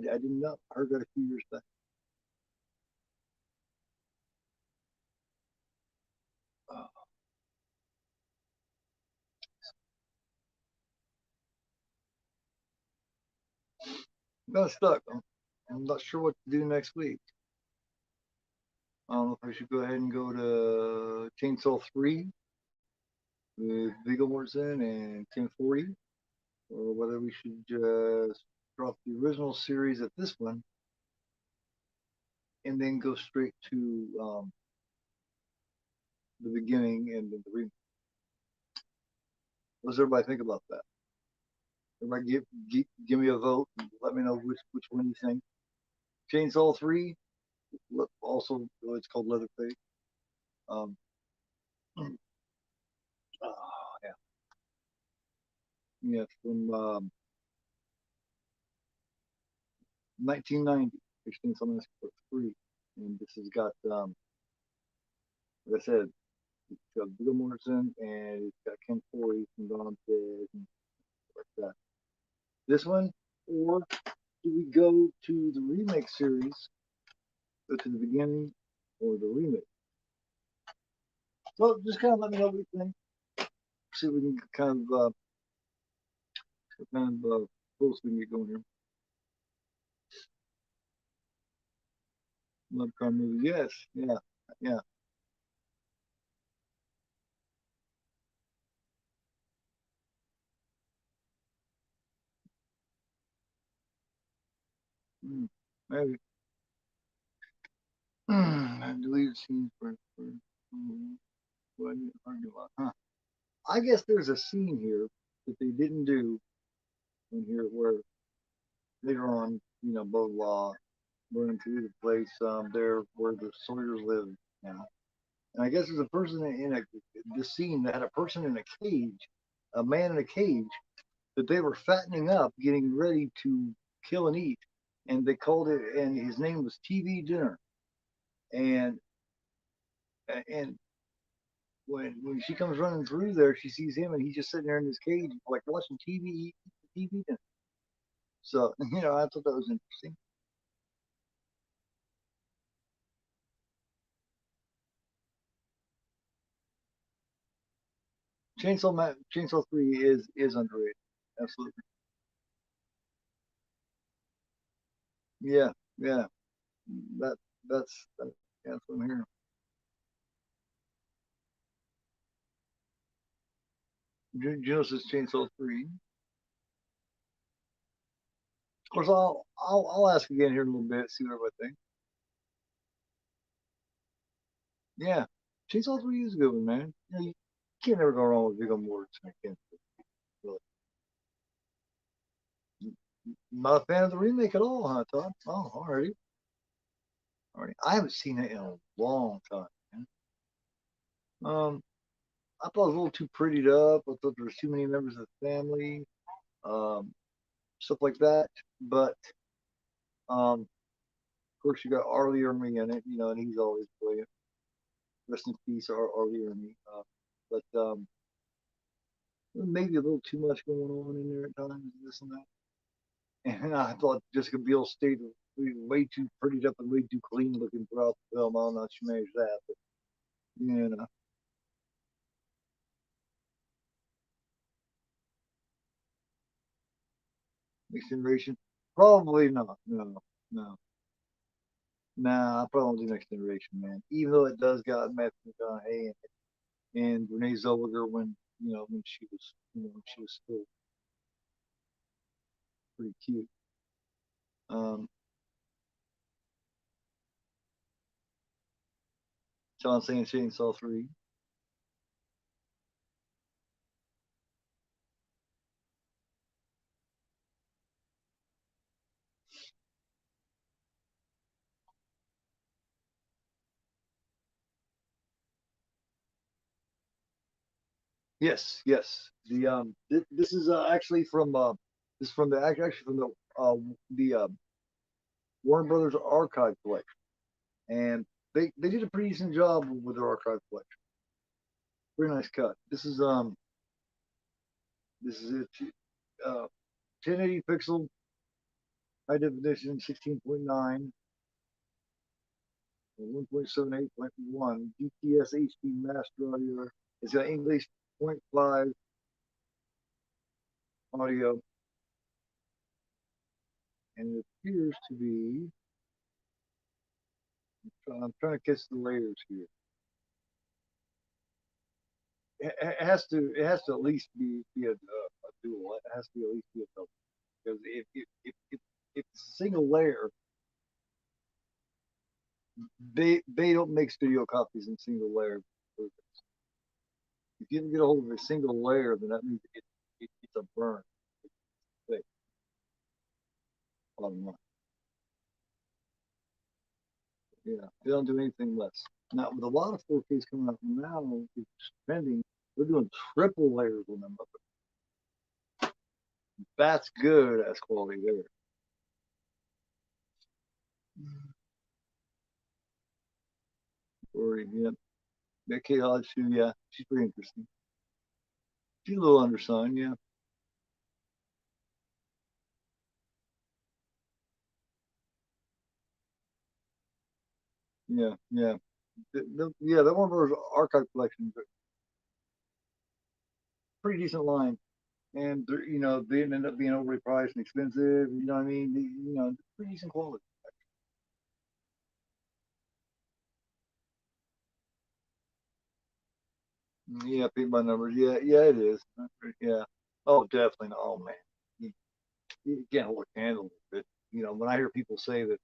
didn't know. I heard that a few years back. Uh, I'm kind of stuck. I'm not sure what to do next week. I don't know if I should go ahead and go to Chainsaw 3 with Viggo Mortensen and Tim Forty, or whether we should just drop the original series at this one and then go straight to the beginning and then the remake. What does everybody think about that? Everybody give me a vote and let me know which one you think. Chainsaw 3, also it's called Leatherface. Um, yeah, yeah, from 1990. Extreme Summon Three, and this has got like I said, it's got Bill Morrison and it's got Ken Forey from Dawn Dead and like that. This one, or do we go to the remake series, go to the beginning, or the remake? So just kind of let me know what you think. See if we can kind of close we can get going here. Love car movie, yes, yeah, yeah. Mm, maybe. Deleted scenes for what argue about? Huh. I guess there's a scene here that they didn't do in here where later on, blah blah, blah running through the place there where the Sawyers live now. And I guess there's a person in this scene that had a person in a cage, a man in a cage that they were fattening up, getting ready to kill and eat, and they called it, and his name was TV Dinner, and and when she comes running through there, she sees him, and he's just sitting there in his cage, like watching TV, eating TV dinner. So I thought that was interesting. Chainsaw 3 is underrated. Absolutely. Yeah, yeah. That that's yeah, that's what I'm hearing. Genesis Chainsaw 3. Of course, I'll ask again here in a little bit, see what everybody thinks. Yeah, Chainsaw 3 is a good one, man. You can't never go wrong with Viggo Mortensen. I can't really. Not a fan of the remake at all, huh, Todd? Oh, already. Already. I haven't seen it in a long time, man. Um, I thought it was a little too prettied up. I thought there was too many members of the family, um, stuff like that. But of course, you got Arlie Ermy in it, and he's always brilliant. Rest in peace, Arlie Ermy. But maybe a little too much going on in there at times, this and that. And I thought Jessica Biel stayed way too prettied up and way too clean looking throughout the film. I don't know if she managed that, but you know, mixed generation, probably not. No, no, nah. I probably do next generation, man. Even though it does got Matthew McConaughey and Renee Zellweger when she was when she was still pretty cute. Um, John saying Chainsaw 3. Yes, yes. This is actually from this is from the actually from the Warner Brothers archive collection, and they did a pretty decent job with their archive collection. Very nice cut. This is it. 1080 pixel, high definition, 16.9, 1.78.1, DTS HD master audio. It's got English point 0.5 audio, and it appears to be. I'm trying to catch the layers here. It has to at least be a dual. It has to be at least be a double because if it's a single layer, they don't make studio copies in single layer. If you can get a hold of a single layer, then that means it's a burn. It's bottom line. Yeah, they don't do anything less. Now with a lot of 4Ks coming out now, it's trending. They're doing triple layers on them. That's good as quality there. Or yeah, Kate Hodge too. Yeah, she's pretty interesting. She's a little undersigned. Yeah, yeah. Yeah, that one of those archive collections, pretty decent line, and they didn't end up being overly priced and expensive. You know what I mean? Pretty decent quality. Yeah, paint by numbers. Yeah, yeah, it is. Yeah. Oh, definitely. Oh man, you, you can't hold a candle to it. When I hear people say that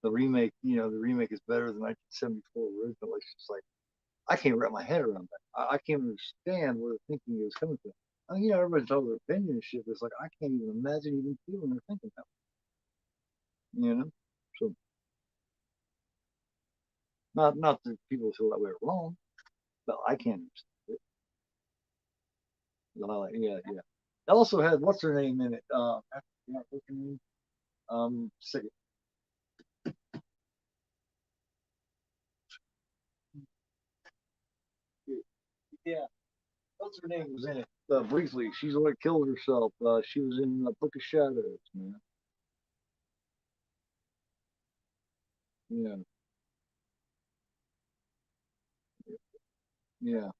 the remake is better than 1974 original, it's just like I can't wrap my head around that. I can't understand where the thinking is coming from. I mean, everybody's told their opinion and shit. But it's like I can't even imagine even feeling or thinking that. You know, so not that people feel that way are wrong, but I can't understand it. Yeah, yeah. It also had what's her name in it? What's her name? Second. Yeah, what's her name was in it? Briefly, she's the one that killed herself. She was in Book of Shadows, man. Yeah, yeah.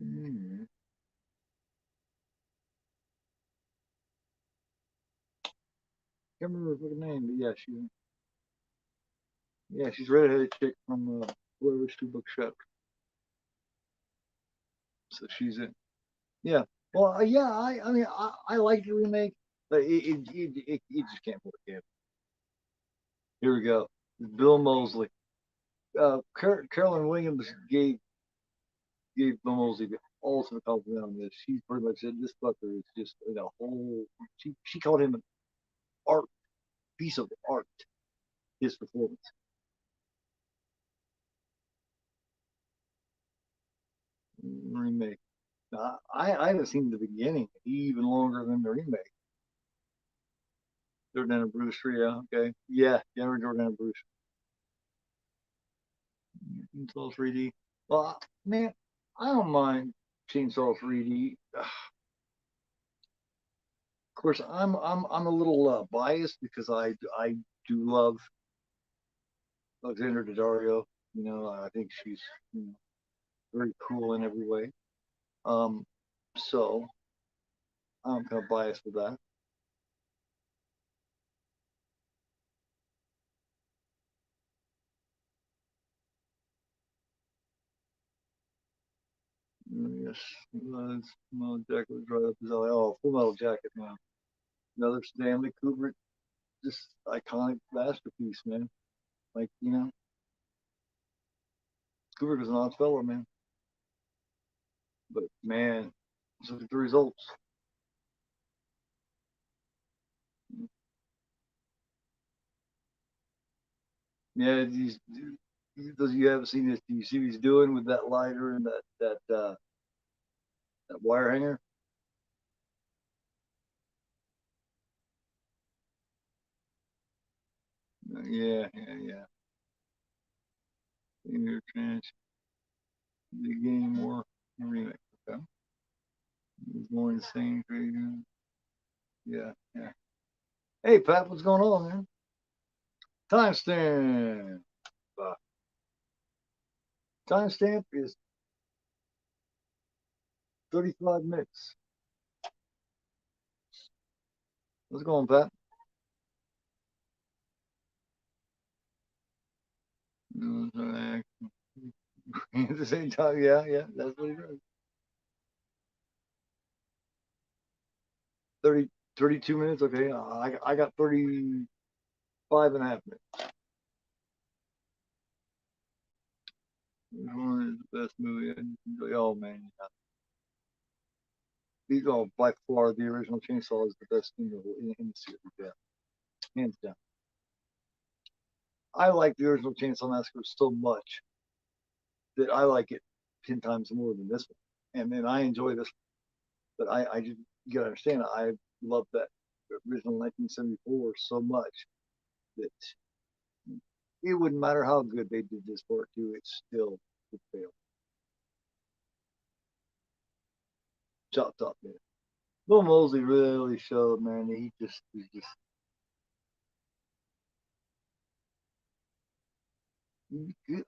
Mm-hmm. Can't remember her fucking name, but she's redheaded chick from Blair Two Book Shadows. So she's in. Yeah. Well, yeah. I mean, I like the remake, but it just can't work. Yeah. Here we go. Bill Mosley. Carolyn Williams gave Bill Mosley the ultimate compliment on this. She pretty much said this fucker is just in a whole. She called him an art piece of art. His performance remake. I haven't seen the beginning even longer than the remake. Jordan and Bruce, yeah, okay, yeah, Jordan and Bruce. Chainsaw 3D. Well, man, I don't mind Chainsaw 3D. Of course, I'm a little biased because I do love Alexander Daddario. You know, I think she's, you know, very cool in every way. Um, so I'm kind of biased with that. Yes, Full Jacket was right up his alley. Oh, Full Metal Jacket, man. Another Stanley Kubrick, just iconic masterpiece, man. Like, you know, Kubrick was an odd fellow, man. But man, look at the results. Yeah, those you haven't seen this. Do you see what he's doing with that lighter and that wire hanger? Yeah. Finger trench, the game more remix. Okay. He's more insane, crazy. Yeah. Hey, Pat, what's going on, man? Timestamp. Uh, Timestamp is 35 minutes. What's going on, Pat? At the same time, yeah, that's what he does. 30, 32 minutes. Okay, I got 35 and a half minutes. Which one is the best movie I enjoy? Oh man, yeah. These are by far the original Chainsaw is the best thing in the series. Yeah, hands down. I like the original Chainsaw Massacre so much that I like it 10 times more than this one, and then I enjoy this. But I just you gotta understand, I love that original 1974 so much that it wouldn't matter how good they did this part two, it still would fail. Chop top, man. Bill Mosley really showed, man. He's just.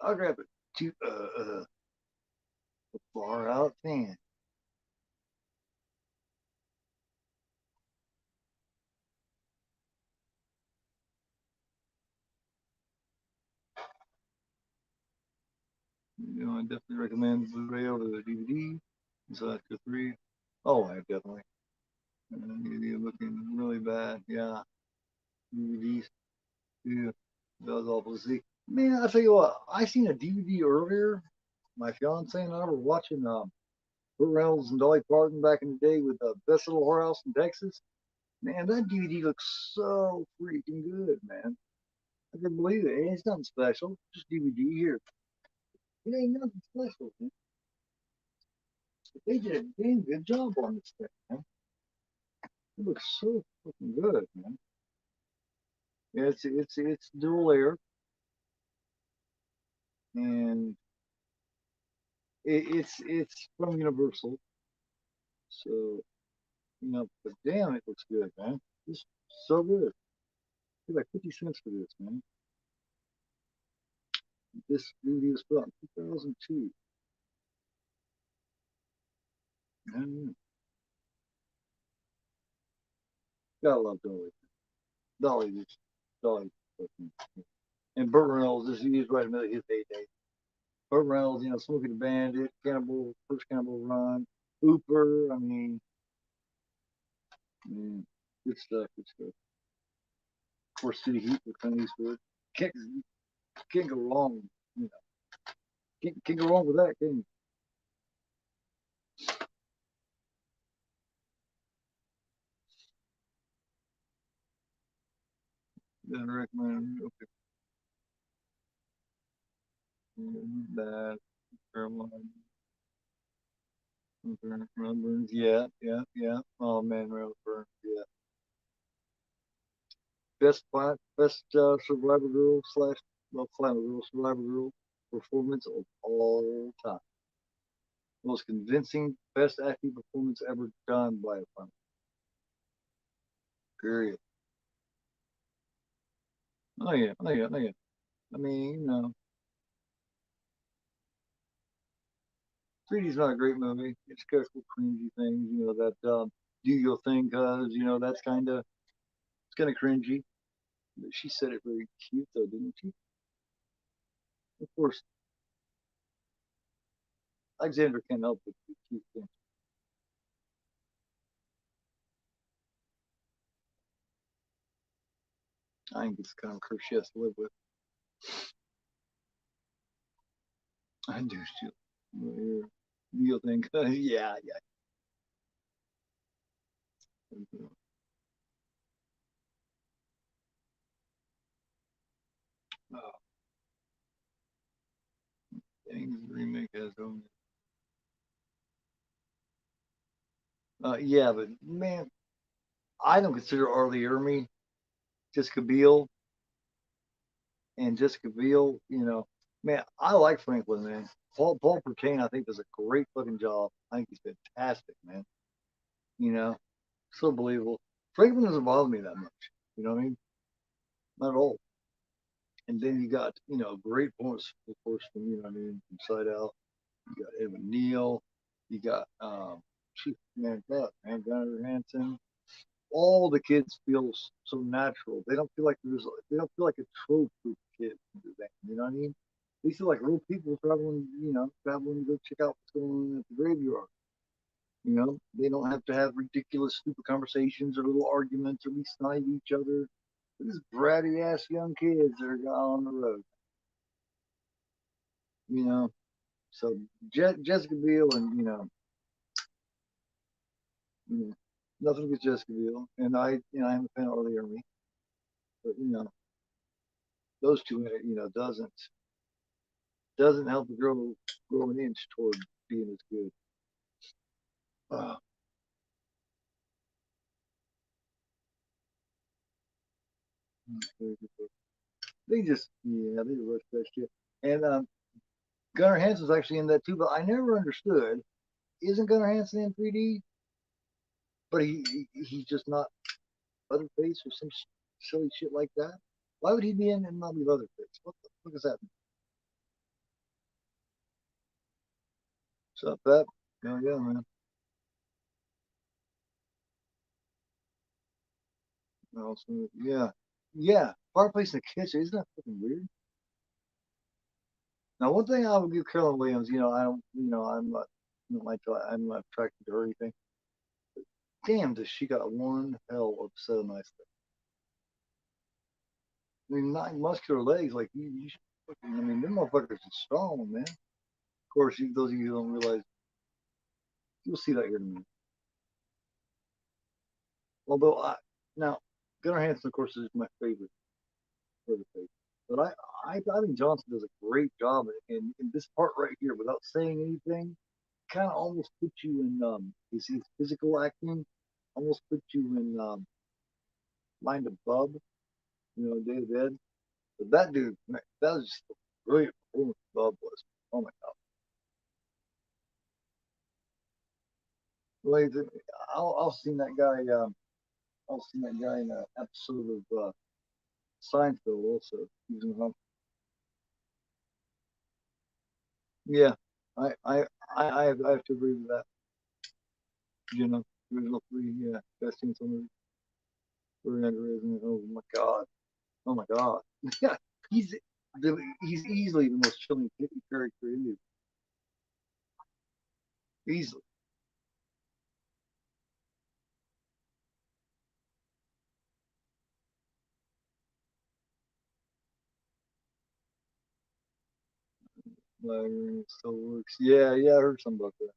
I'll grab it. Far out fan. You know, I definitely recommend Blu-ray over the DVD. So after three. Oh, I definitely. You're looking really bad. Yeah, DVDs. Yeah, that was awful to see. Man, I tell you what, I seen a DVD earlier. My fiance and I were watching Burt Reynolds and Dolly Parton back in the day with the Best Little Whorehouse in Texas. Man, that DVD looks so freaking good, man. I couldn't believe it. It's nothing special. Just DVD here. It ain't nothing special, man. But they did a damn good job on this thing, man. It looks so fucking good, man. Yeah, it's dual layer, and it's from Universal, so you know. But damn, it looks good, man. It's so good. It's like 50 cents for this, man. This DVD was put out in 2002. Man, gotta love Dolly. Dolly just Dolly. And Burt Reynolds, this he was right in the middle of his heyday. Burt Reynolds, you know, Smokey the Bandit, Cannibal, first Cannibal Run, Hooper. I mean, man, good stuff, good stuff. Of course, City Heat with Clint Eastwood. Can't can't go wrong. You know, can't go wrong with that. Can you? Then recommend. Okay, that Caroline. Burns. Yeah. Oh man, Rail Burns. Yeah. Best Survivor Girl slash well Climate Girl Survivor Girl. performance of all time. Most convincing, best acting performance ever done by a film. Period. Oh yeah, oh yeah, oh yeah. I mean, 3D is not a great movie. It's got some cringy things, that do your thing, cause that's it's kind of cringy. But she said it very cute though, didn't she? Of course, Alexander can't help but be cute things. I think it's kind of curse she has to live with. I do too. Do your thing, yeah, yeah. Oh, dang, the remake has own. Yeah, but man, I don't consider Arlie Ermy, Jessica Biel, and Jessica Biel. Man, I like Franklin, man. Paul Pertain, I think, does a great fucking job. I think he's fantastic, man. You know, so believable. Franklin doesn't bother me that much. You know what I mean? Not at all. And then you got, great points, of course, from what I mean, from Side Out. You got Evan Neal. You got Chief Man Buck, man, Gunnar Hansen. All the kids feel so natural. They don't feel like a trope group of kids. You know what I mean? They feel like real people traveling to go check out what's going on at the graveyard. They don't have to have ridiculous, stupid conversations or little arguments or be snide to each other. They're just bratty ass young kids that are on the road. You know, so Jessica Biel and you know, nothing against Jessica Biel, and I'm a fan of Early Ermy, but those two, doesn't help the girl grow an inch toward being as good. Uh, they rushed that shit. And Gunnar Hansen's actually in that too, but I never understood. Isn't Gunnar Hansen in 3D? But he's just not Leatherface or some silly shit like that. Why would he be in and not be Leatherface? What the fuck is that? What's up, Pep? Yeah, man. Also, yeah. Fireplace in the kitchen. Isn't that fucking weird? Now, one thing I would give Carolyn Williams, I don't, I'm not attracted to her or anything. Damn, does she got one hell of a set of nice things. I mean, not muscular legs, like you should fucking, I mean, them motherfuckers are strong, man. Of course, those of you who don't realize, you'll see that here in a minute. Although, now, Gunnar Hansen, of course, is my favorite for the face. But I think Johnson does a great job in this part right here without saying anything. Kind of almost put you in his physical acting, almost put you in mind of Bub, David Ed. But that dude, man, that was just a brilliant performance. Bub was. Oh my god. Like, I've seen that guy. I've seen that guy in an episode of Seinfeld also. He's in Yeah, I have to agree with that. You know, original three, yeah, best scenes on the very underrated. Oh my god, oh my god, yeah, he's he's easily the most chilling character in you. Easily, like, it still works. Yeah, yeah, I heard something about that.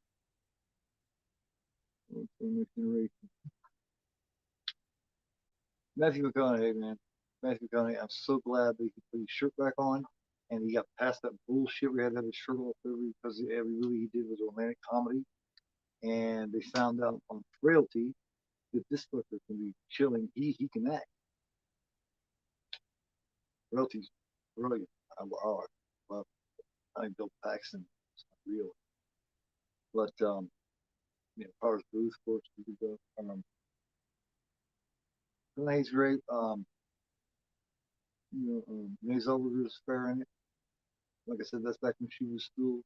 Matthew McConaughey, man, Matthew McConaughey. I'm so glad that he could put his shirt back on, and he got past that bullshit we had to have his shirt off because every movie he did was a romantic comedy, and they found out on Frailty that this fucker can be chilling. He can act. Frailty's brilliant. I love. I think Bill Paxton is real, but Powers Booth, of course, we could go. He's great. Renee Zellweger's fair in it. Like I said, that's back when she was still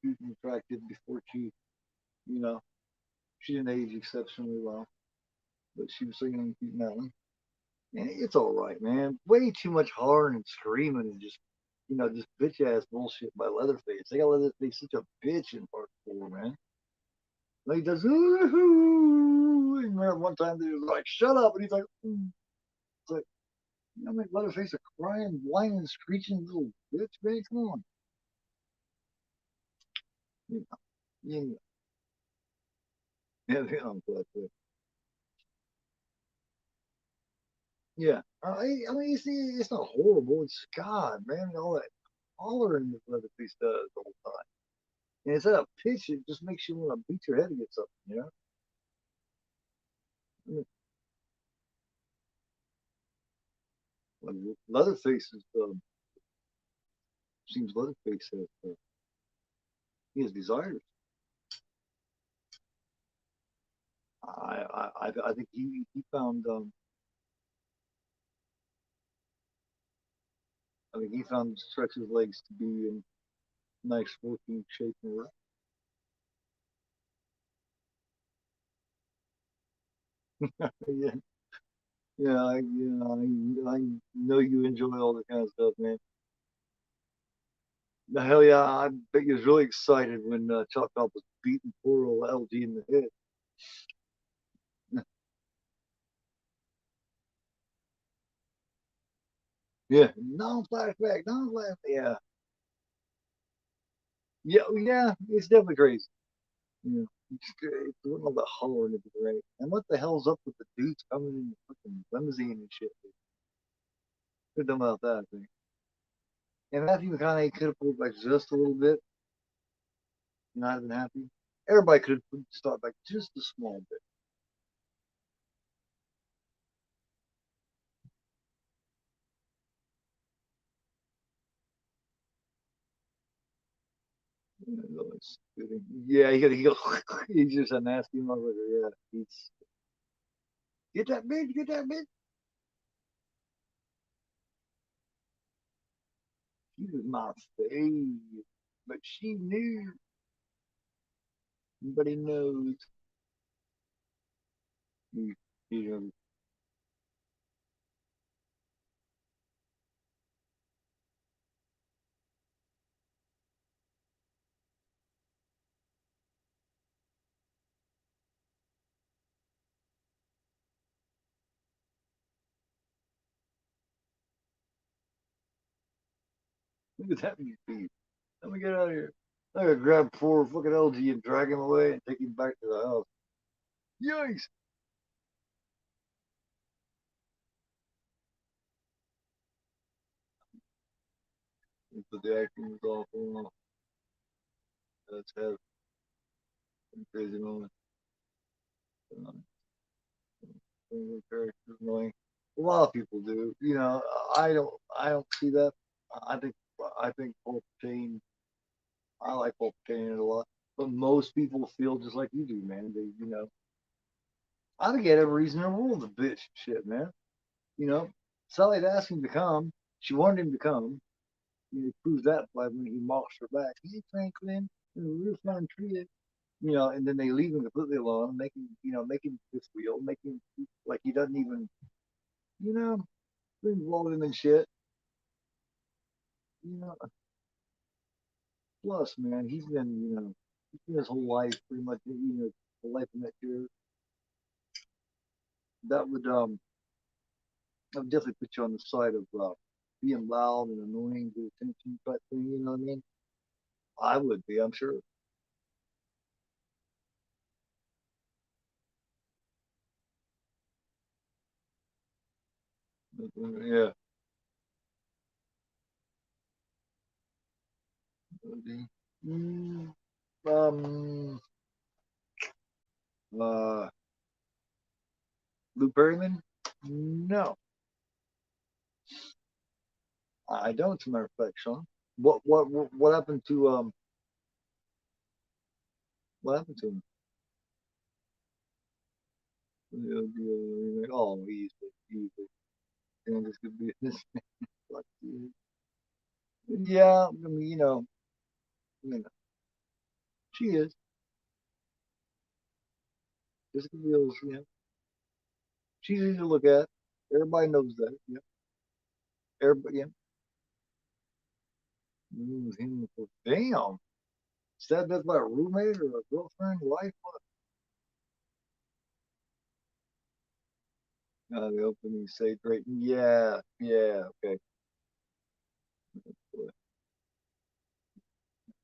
cute and attractive before you know, she didn't age exceptionally well, but she was singing and cute in that one. And it's all right, man. Way too much hollering and screaming and just bitch ass bullshit by Leatherface. They got Leatherface such a bitch in part 4, man. Like he does, ooh, remember one time they was like, shut up, and he's like, ooh. It's like, make Leatherface a crying, whining, screeching little bitch, man. Come on. You know, you know, yeah, I'm glad to. Yeah. I mean, you see, it's not horrible. It's God, man. All that hollering that Leatherface does the whole time. And it's at a pitch, it just makes you want to beat your head against something, you know? I mean, like Leatherface seems Leatherface he has desires. I think he found I think he found stretch his legs to be in nice working shape and work. Yeah, I know you enjoy all that kind of stuff, man. The hell yeah, I bet you was really excited when Choctaw was beating poor old LG in the head. Yeah, no flashback, no flashback. Yeah, yeah, it's definitely crazy. Yeah, it's doing all the hollering at the right. And what the hell's up with the dudes coming in the fucking limousine and shit? Good done about that, I think. And Matthew McConaughey could have pulled back just a little bit, and I'd have been happy. Everybody could have stopped back just a small bit. Yeah, he's just a nasty motherfucker. Yeah, he's get that bitch. She was my fave, but she knew. Nobody knows. He, he, look at that beef. Let me get out of here. I gotta grab poor fucking LG and drag him away and take him back to the house. Yikes! But the acting was awful. Let's have some crazy moments. Um, characters annoying. A lot of people do. I don't see that. I think. I think Paul Payne. I like Paul Payne a lot, but most people feel just like you do, man. I think he had every reason in the world to bitch shit, man. You know, Sally had asked him to come. She wanted him to come. He proves that by when he mocks her back. Hey, Franklin, we're fun treated. And then they leave him completely alone, making this wheel, making like he doesn't even, you know, involve him in shit. You know, plus, man, he's been his whole life pretty much, the life in that year. That would definitely put you on the side of being loud and annoying to attention type thing. You know what I mean? I would be, I'm sure. Yeah. Mm, um, uh, Lou Perryman? No, I don't. As a matter of fact, Sean. What happened to what happened to him? Oh, easily. And this could be this. Like, yeah, I mean, she is. Jessica Biel's, she's easy to look at. Everybody knows that. Yeah, everybody. Yeah, him. Damn, said that by a roommate or a girlfriend, wife. The opening say great. Yeah, yeah. Okay,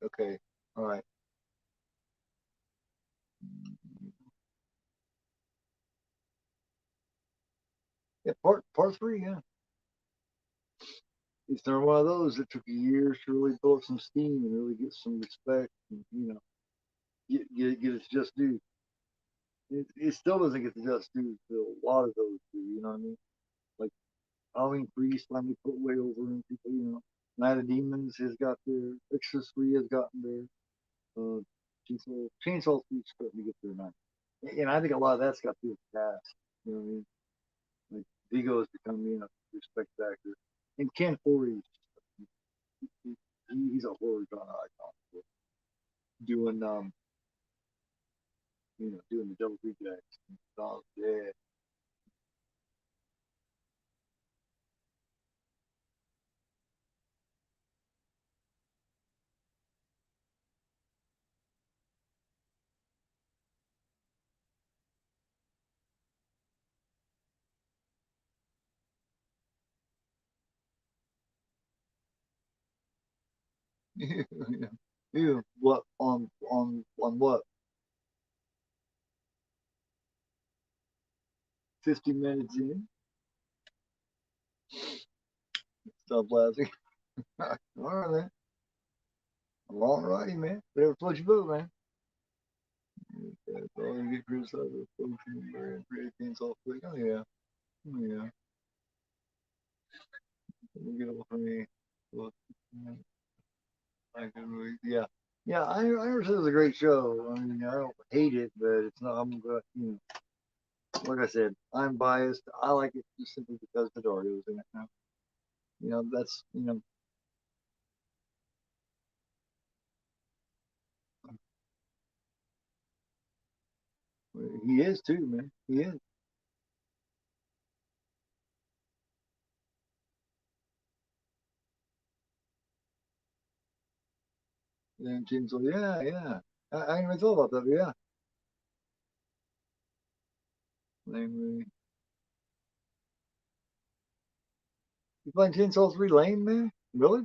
okay. All right. Yeah, part three. Yeah, it's another one of those that took years to really build some steam and really get some respect. And, get its just due. It still doesn't get the just due that a lot of those do. You know what I mean? Like Halloween Priest finally put way over in people. Night of Demons has got there. Exorcist 3 has gotten there. Chainsaw 3 is starting to get there now. And I think a lot of that's got to do with the cast. You know what I mean? Like Vigo has become a respect actor, and Ken Foree, he's a horror genre icon. Doing doing the Devil Rejects. Oh, yeah. Yeah. What on what? 50 minutes in. Stop laughing. All right, man. All righty, man. Whatever floats your boat, man. That's all you get criticized with folks and pretty things all quick. Oh yeah. Oh yeah. Get off of me. Well, I can really, yeah. Yeah, I never said it was a great show. I mean, I don't hate it, but it's not. Like I said, I'm biased. I like it just simply because the Dario's in it now. That's he is too, man. He is. And Chainsaw, yeah, yeah. I didn't even thought about that, but yeah. Lame, you playing Chainsaw 3 lame, man? Really?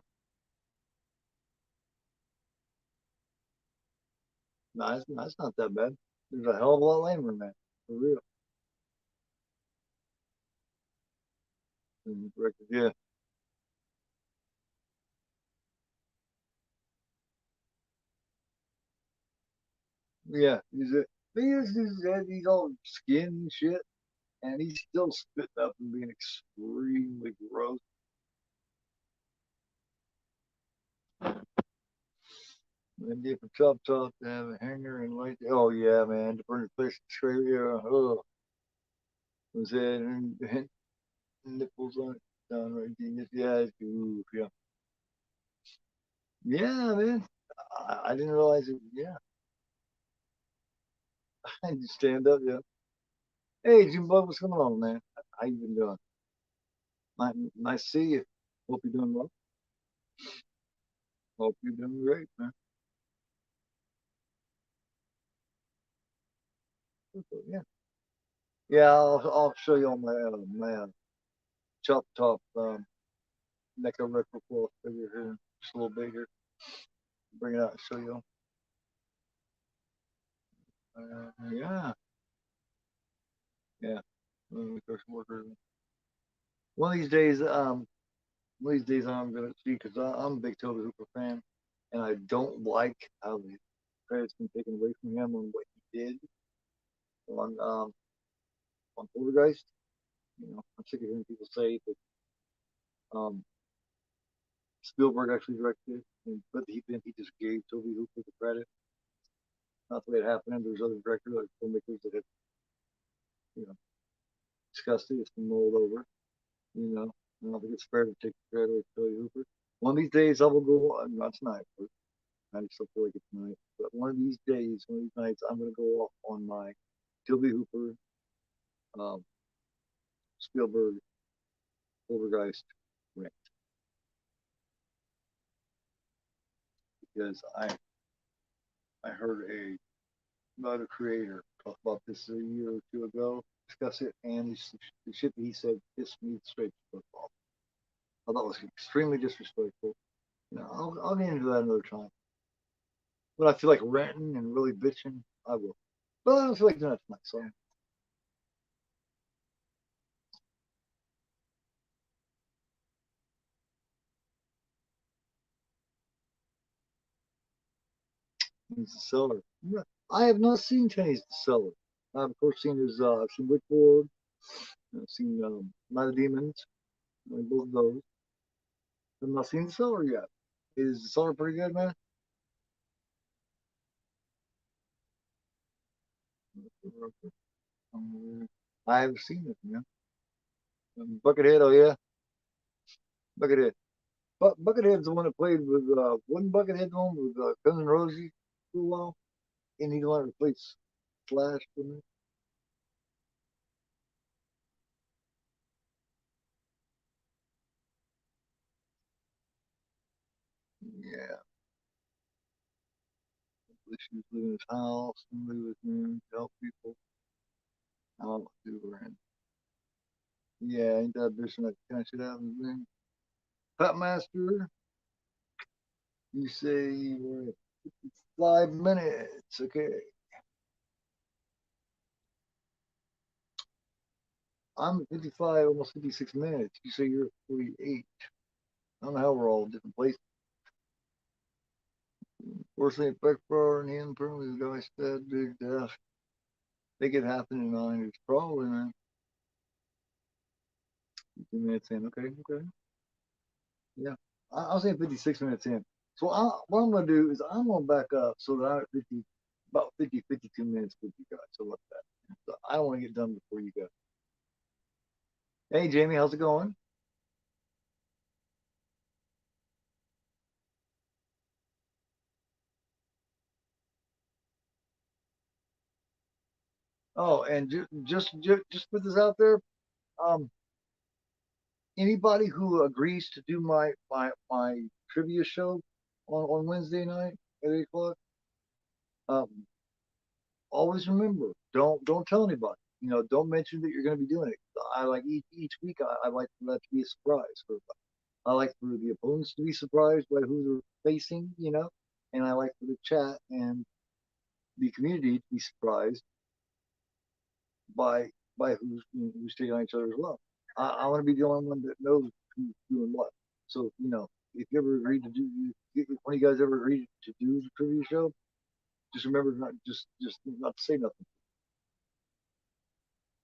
No, it's not that bad. There's a hell of a lot lamer, man. For real. Yeah. Yeah. He's all skin and shit, and he's still spitting up and being extremely gross. And different chop top to have a hanger and like, oh yeah, man, to burn the place straight, yeah. Oh, was that and nipples on it down right there. Yeah, ooh, yeah. Yeah, man. I didn't realize it. Yeah, I just stand up. Yeah. Hey, Jim Bug, what's going on, man? How you been doing? Nice to see you. Hope you're doing well. Hope you're doing great, man. Yeah, yeah. I'll show you on my chop top NECA retro cloth figure here. Just a little bigger. Bring it out and show you. Yeah, yeah. Worker. One of these days, one of these days I'm gonna see because I'm a big Tobe Hooper fan, and I don't like how the credit's been taken away from him on what he did on Poltergeist. I'm sick of hearing people say that um, Spielberg actually directed it, but he just gave Tobe Hooper the credit. Not the way it happened. There's other directors, like filmmakers that have, you know, discussed it. It's been rolled over. You know, I don't think it's fair to take the credit away from Tobe Hooper. One of these days, I will go. Not tonight, but I just don't feel like it's tonight. But one of these days, one of these nights, I'm going to go off on my Tobe Hooper, um, Spielberg, Overgeist rant because I heard another creator talk about this a year or two ago, discuss it, and the shit that he said pissed me straight the fuck off. I thought it was extremely disrespectful. You know, I'll get into that another time. When I feel like ranting and really bitching, I will. But I don't feel like doing that tonight, so he's the seller. I have not seen Tenny's the seller. I've of course seen his I've seen Witchboard, I've seen Night of Demons, both of those. I've not seen the seller yet. Is the seller pretty good, man? I haven't seen it, man. Buckethead, oh yeah, Buckethead. Buckethead's the one that played with wasn't Buckethead the one with Cousin Rosie for a while, and he's the one that replaced Slash for me. Yeah, she was living in his house and live with him, help people. I don't know do her in. Yeah, ain't that bitch that kind of shit happens then? Pat Master, you say we're at 5 minutes, okay. I'm 55, almost 56 minutes. You say you're 48. I don't know how we're all different places. We're St. Beckbauer and Ian Perley, the guy said, big death. Think it happened in 90s. Probably, man. 15 minutes in. Okay, okay. Yeah. I'll say 56 minutes in. So what I'm going to do is I'm going to back up so that I'm at 50, about 50, 52 minutes with you guys. So like that. So I don't want to get done before you go. Hey, Jamie, how's it going? Oh, and just put this out there. Um, Anybody who agrees to do my trivia show on Wednesday night at 8 o'clock, um, always remember don't tell anybody. You know, don't mention that you're going to be doing it. I like each week. I like for that to be a surprise for everybody. I like for the opponents to be surprised by who they're facing. You know, and I like for the chat and the community to be surprised by who's taking on each other as well. I want to be the only one that knows who's doing what. So if you ever agreed to do, if one of you guys ever agreed to do the trivia show, just remember not just not to say nothing.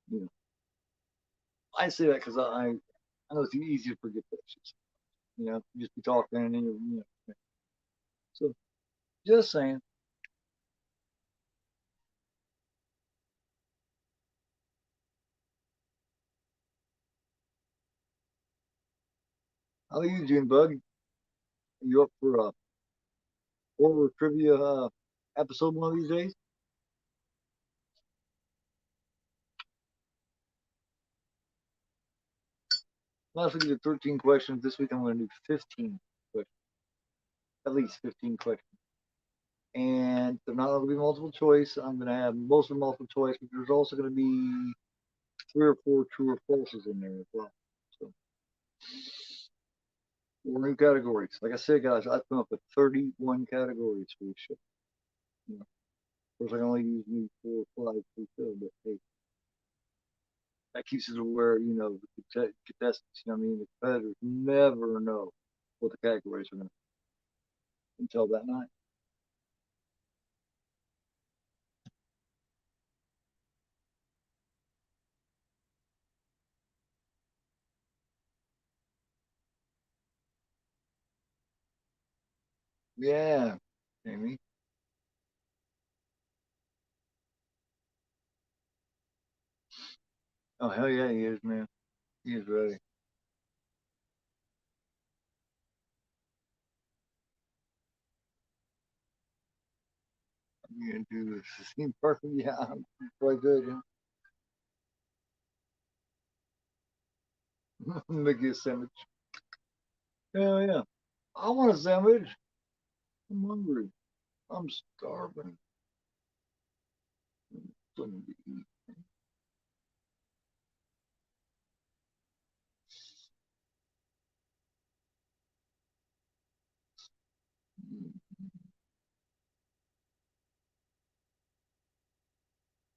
You know, I say that because I know it's easy to forget that shit. You just be talking and then you know. So just saying. How are you, June Bug? Are you up for a horror trivia episode one of these days? Last week we did 13 questions. This week I'm going to do 15 questions, at least 15 questions. And they're not going to be multiple choice. I'm going to have most of them multiple choice, but there's also going to be 3 or 4 true or falses in there as well. So 4 new categories. Like I said, guys, I've come up with 31 categories for this show. You know, of course, I can only use me 4 or 5 per show, but hey, that keeps us aware. The contestants. You know what I mean? The competitors never know what the categories are going to be until that night. Yeah, Amy. Oh hell yeah, he is, man. He is ready. I'm gonna do this. Seem perfect. Yeah, I'm quite good. Yeah. Make you a sandwich. Hell yeah. I want a sandwich. I'm hungry. I'm starving. Something to eat.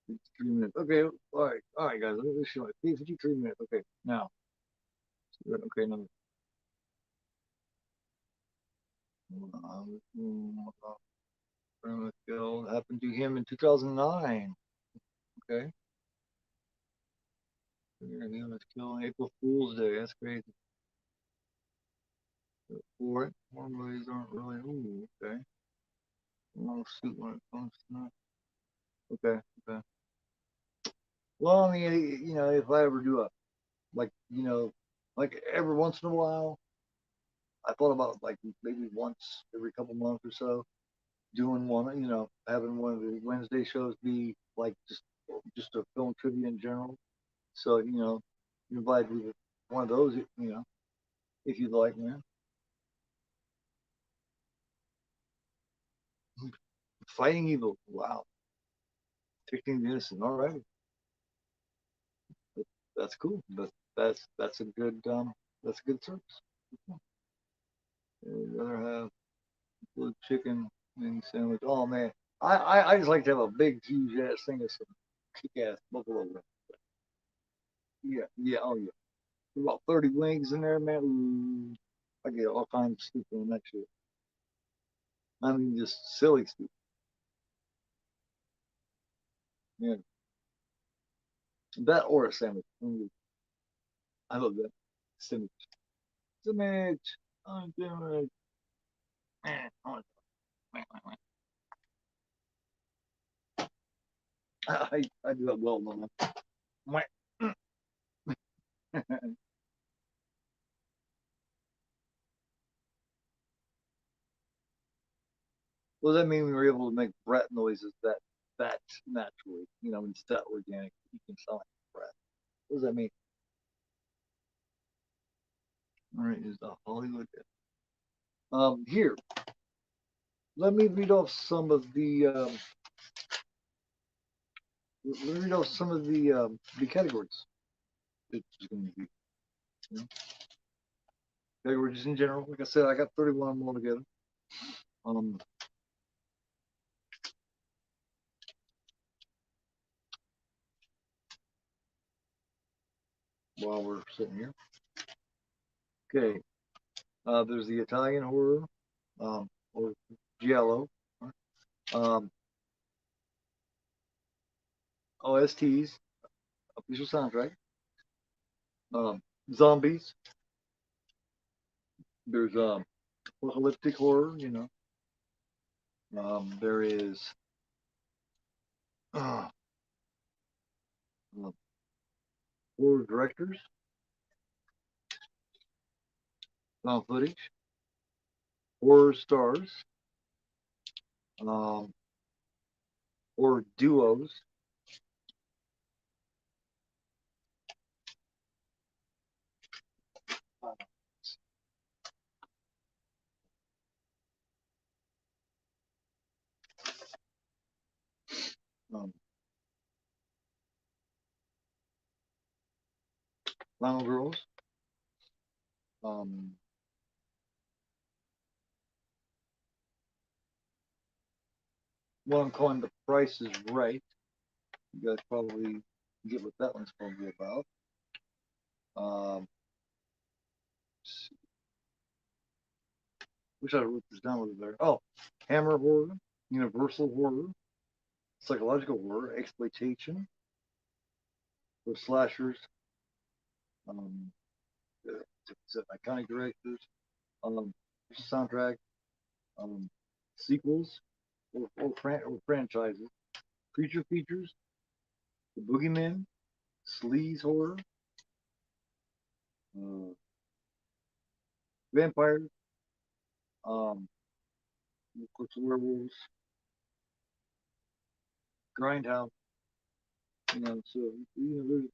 Mm, 3 minutes. Okay, all right, guys. Let me show you. 53 minutes. Okay, now. Okay, now. Kill happened to him in 2009. Okay. He was killed on April Fool's Day. That's crazy. For it, more movies aren't really. Ooh, okay. Long suit when it comes to that. Okay, okay. Well, I mean, if I ever do a like, like every once in a while, I thought about like maybe once every couple months or so doing one, having one of the Wednesday shows be like just a film trivia in general. So invite me to one of those, if you'd like, man. Fighting evil. Wow. Protecting the innocent. All right. That's cool. That's a good service. I'd rather have blue chicken wing sandwich. Oh man, I just like to have a big huge ass thing of some kick ass buffalo wings. Yeah, yeah, oh yeah. About 30 wings in there, man. Ooh, I get all kinds of stuff on that shit. I mean, just silly stuff. Yeah, that or a sandwich. I love that sandwich. Sandwich. I'm doing it. I do that well, man. Well, does that mean we were able to make breath noises that naturally, instead of organic? You can sound like breath. What does that mean? All right, is the Hollywood. Here, let me read off some of the categories. It's going to be you know, categories in general. Like I said, I got 31 of them all together. Um, while we're sitting here, okay. There's the Italian horror, or giallo, um, OSTs, official soundtrack, um, zombies. There's apocalyptic horror. There is uh, horror directors, found footage, horror stars, um, horror duos, um, final girls, um, what I'm calling The Price is Right. You guys probably get what that one's probably about. Um, wish I wrote this down over there. Oh, Hammer horror, Universal horror, psychological horror, exploitation, for slashers, um, iconic directors, um, soundtrack, sequels or franchises, creature features, the Boogeyman, sleaze horror, uh, vampires, of course, werewolves, grindhouse. So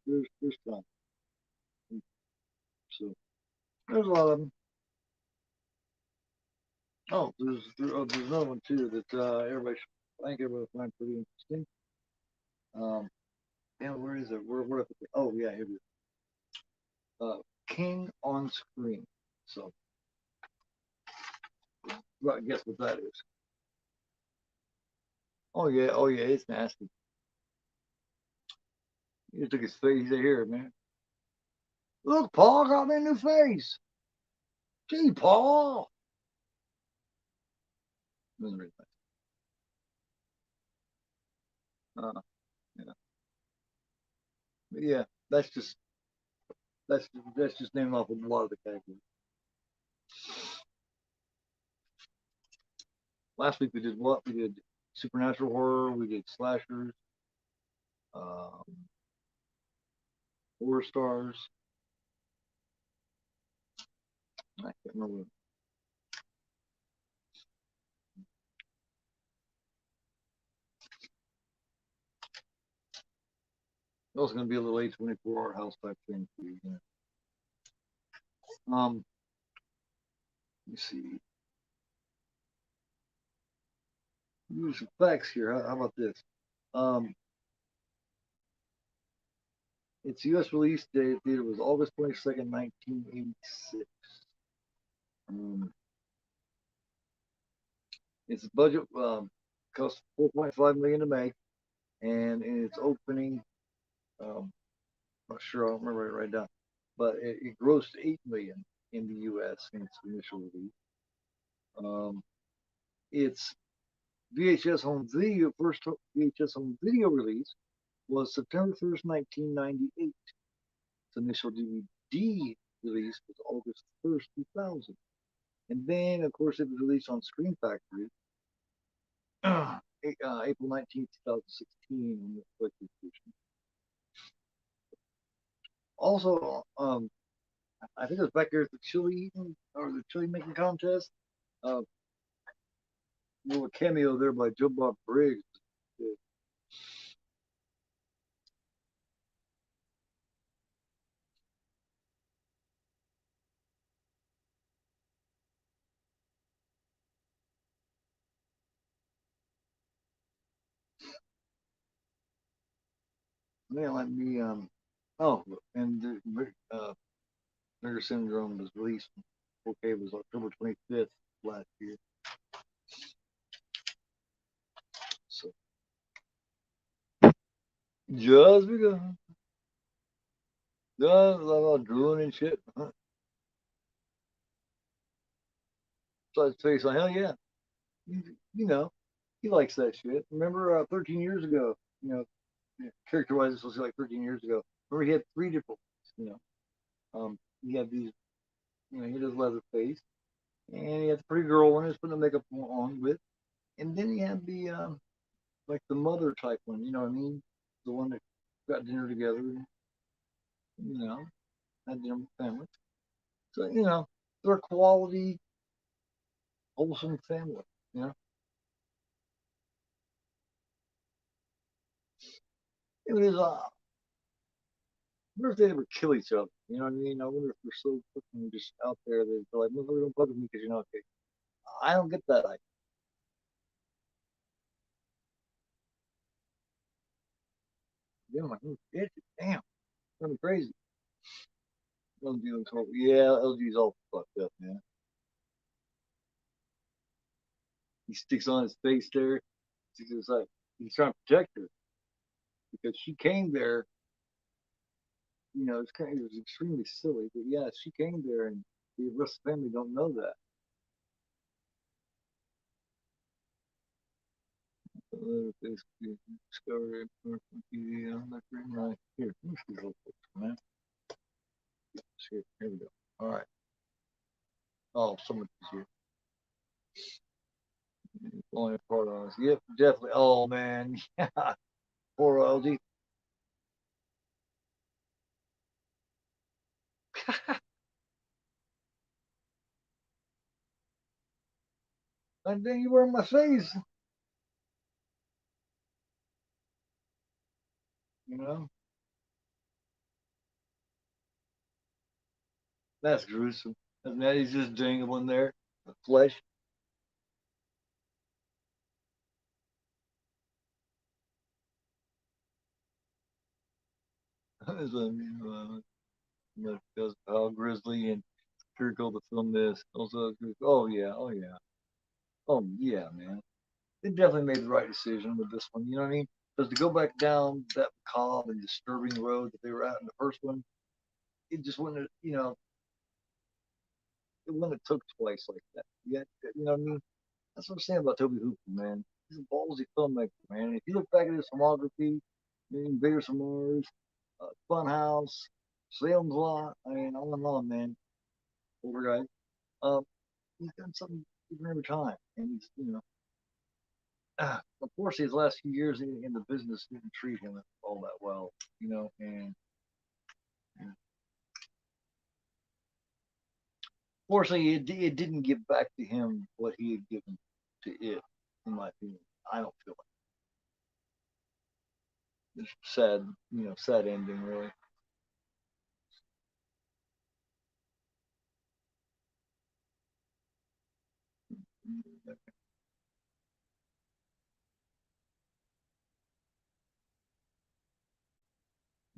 there's tons. So there's a lot of them. Oh, there's another one too that I think everybody find pretty interesting. Where is it? Where oh yeah, here it is. King on Screen. So, well, guess what that is? Oh yeah, it's nasty. He took his face. He said, "Here, man, look, Paul got me a new face. Gee, Paul." It wasn't really nice. Yeah, but yeah, that's just named off of a lot of the categories. Last week we did what? We did supernatural horror. We did slashers, um, horror stars. I can't remember. It was going to be a little A24 art house type thing for you. Let me see. Use some facts here. How about this? Um, its U.S. release date theater was August 22nd, 1986. Its budget cost 4.5 million to make, and in its opening, not sure, I don't remember it right now, but it grossed 8 million in the U.S. in its initial release. Its VHS home video first VHS home video release was September 1st, 1998. Its initial DVD release was August 1st, 2000. And then, of course, it was released on Screen Factory April 19th, 2016 in the collector's edition. Also, I think it was back there at the chili eating or the chili making contest. A little cameo there by Joe Bob Briggs. Yeah, let me oh, and Murder Syndrome was released. Okay, it was October 25th last year. So just because about drooling and shit. So his face on hell yeah. You know, he likes that shit. Remember 13 years ago, you know, character wise, this was like 13 years ago. Remember he had three different, you know, he had these, he had his leather face, and he had the pretty girl one he was putting the makeup on with, and then he had the like the mother type one, you know what I mean? The one that got dinner together, had dinner with family. So they're a quality, wholesome family. You know, it was wonder if they ever kill each other. You know what I mean? I wonder if they're so fucking just out there that they're like, motherfucker, don't fuck with me because you're not gay. I don't get that. I'm like, oh, shit, damn, I'm crazy. LG looks horrible. Yeah, LG's all fucked up, man. He sticks on his face there. He's just like he's trying to protect her because she came there. It was extremely silly, but yeah, she came there, and the rest of the family don't know that. Discovery I'm not very nice. Here, let me see real quick, man. Here we go. All right. Oh, someone is here. Falling apart on us. Yep, definitely. Oh man, yeah. Poor LG. And then you were in my face. You know, that's gruesome. And now he's just dangling there, the flesh. Because how Grizzly and Kirko to film this. Also, oh yeah, oh yeah, oh yeah, man. They definitely made the right decision with this one. You know what I mean? Because to go back down that macabre and disturbing road that they were at in the first one, it just wouldn't have, it wouldn't have took twice like that. Yeah, you know what I mean? That's what I'm saying about Tobe Hooper, man. He's a ballsy filmmaker, man. If you look back at his filmography, Invaders from Mars, Funhouse, Salem's Lot, I mean, on and on, man. Older guy. Um, he's done something different every time, and he's, unfortunately, his last few years in the business didn't treat him all that well, and fortunately, it didn't give back to him what he had given to it, in my opinion. I don't feel like it's sad, sad ending, really.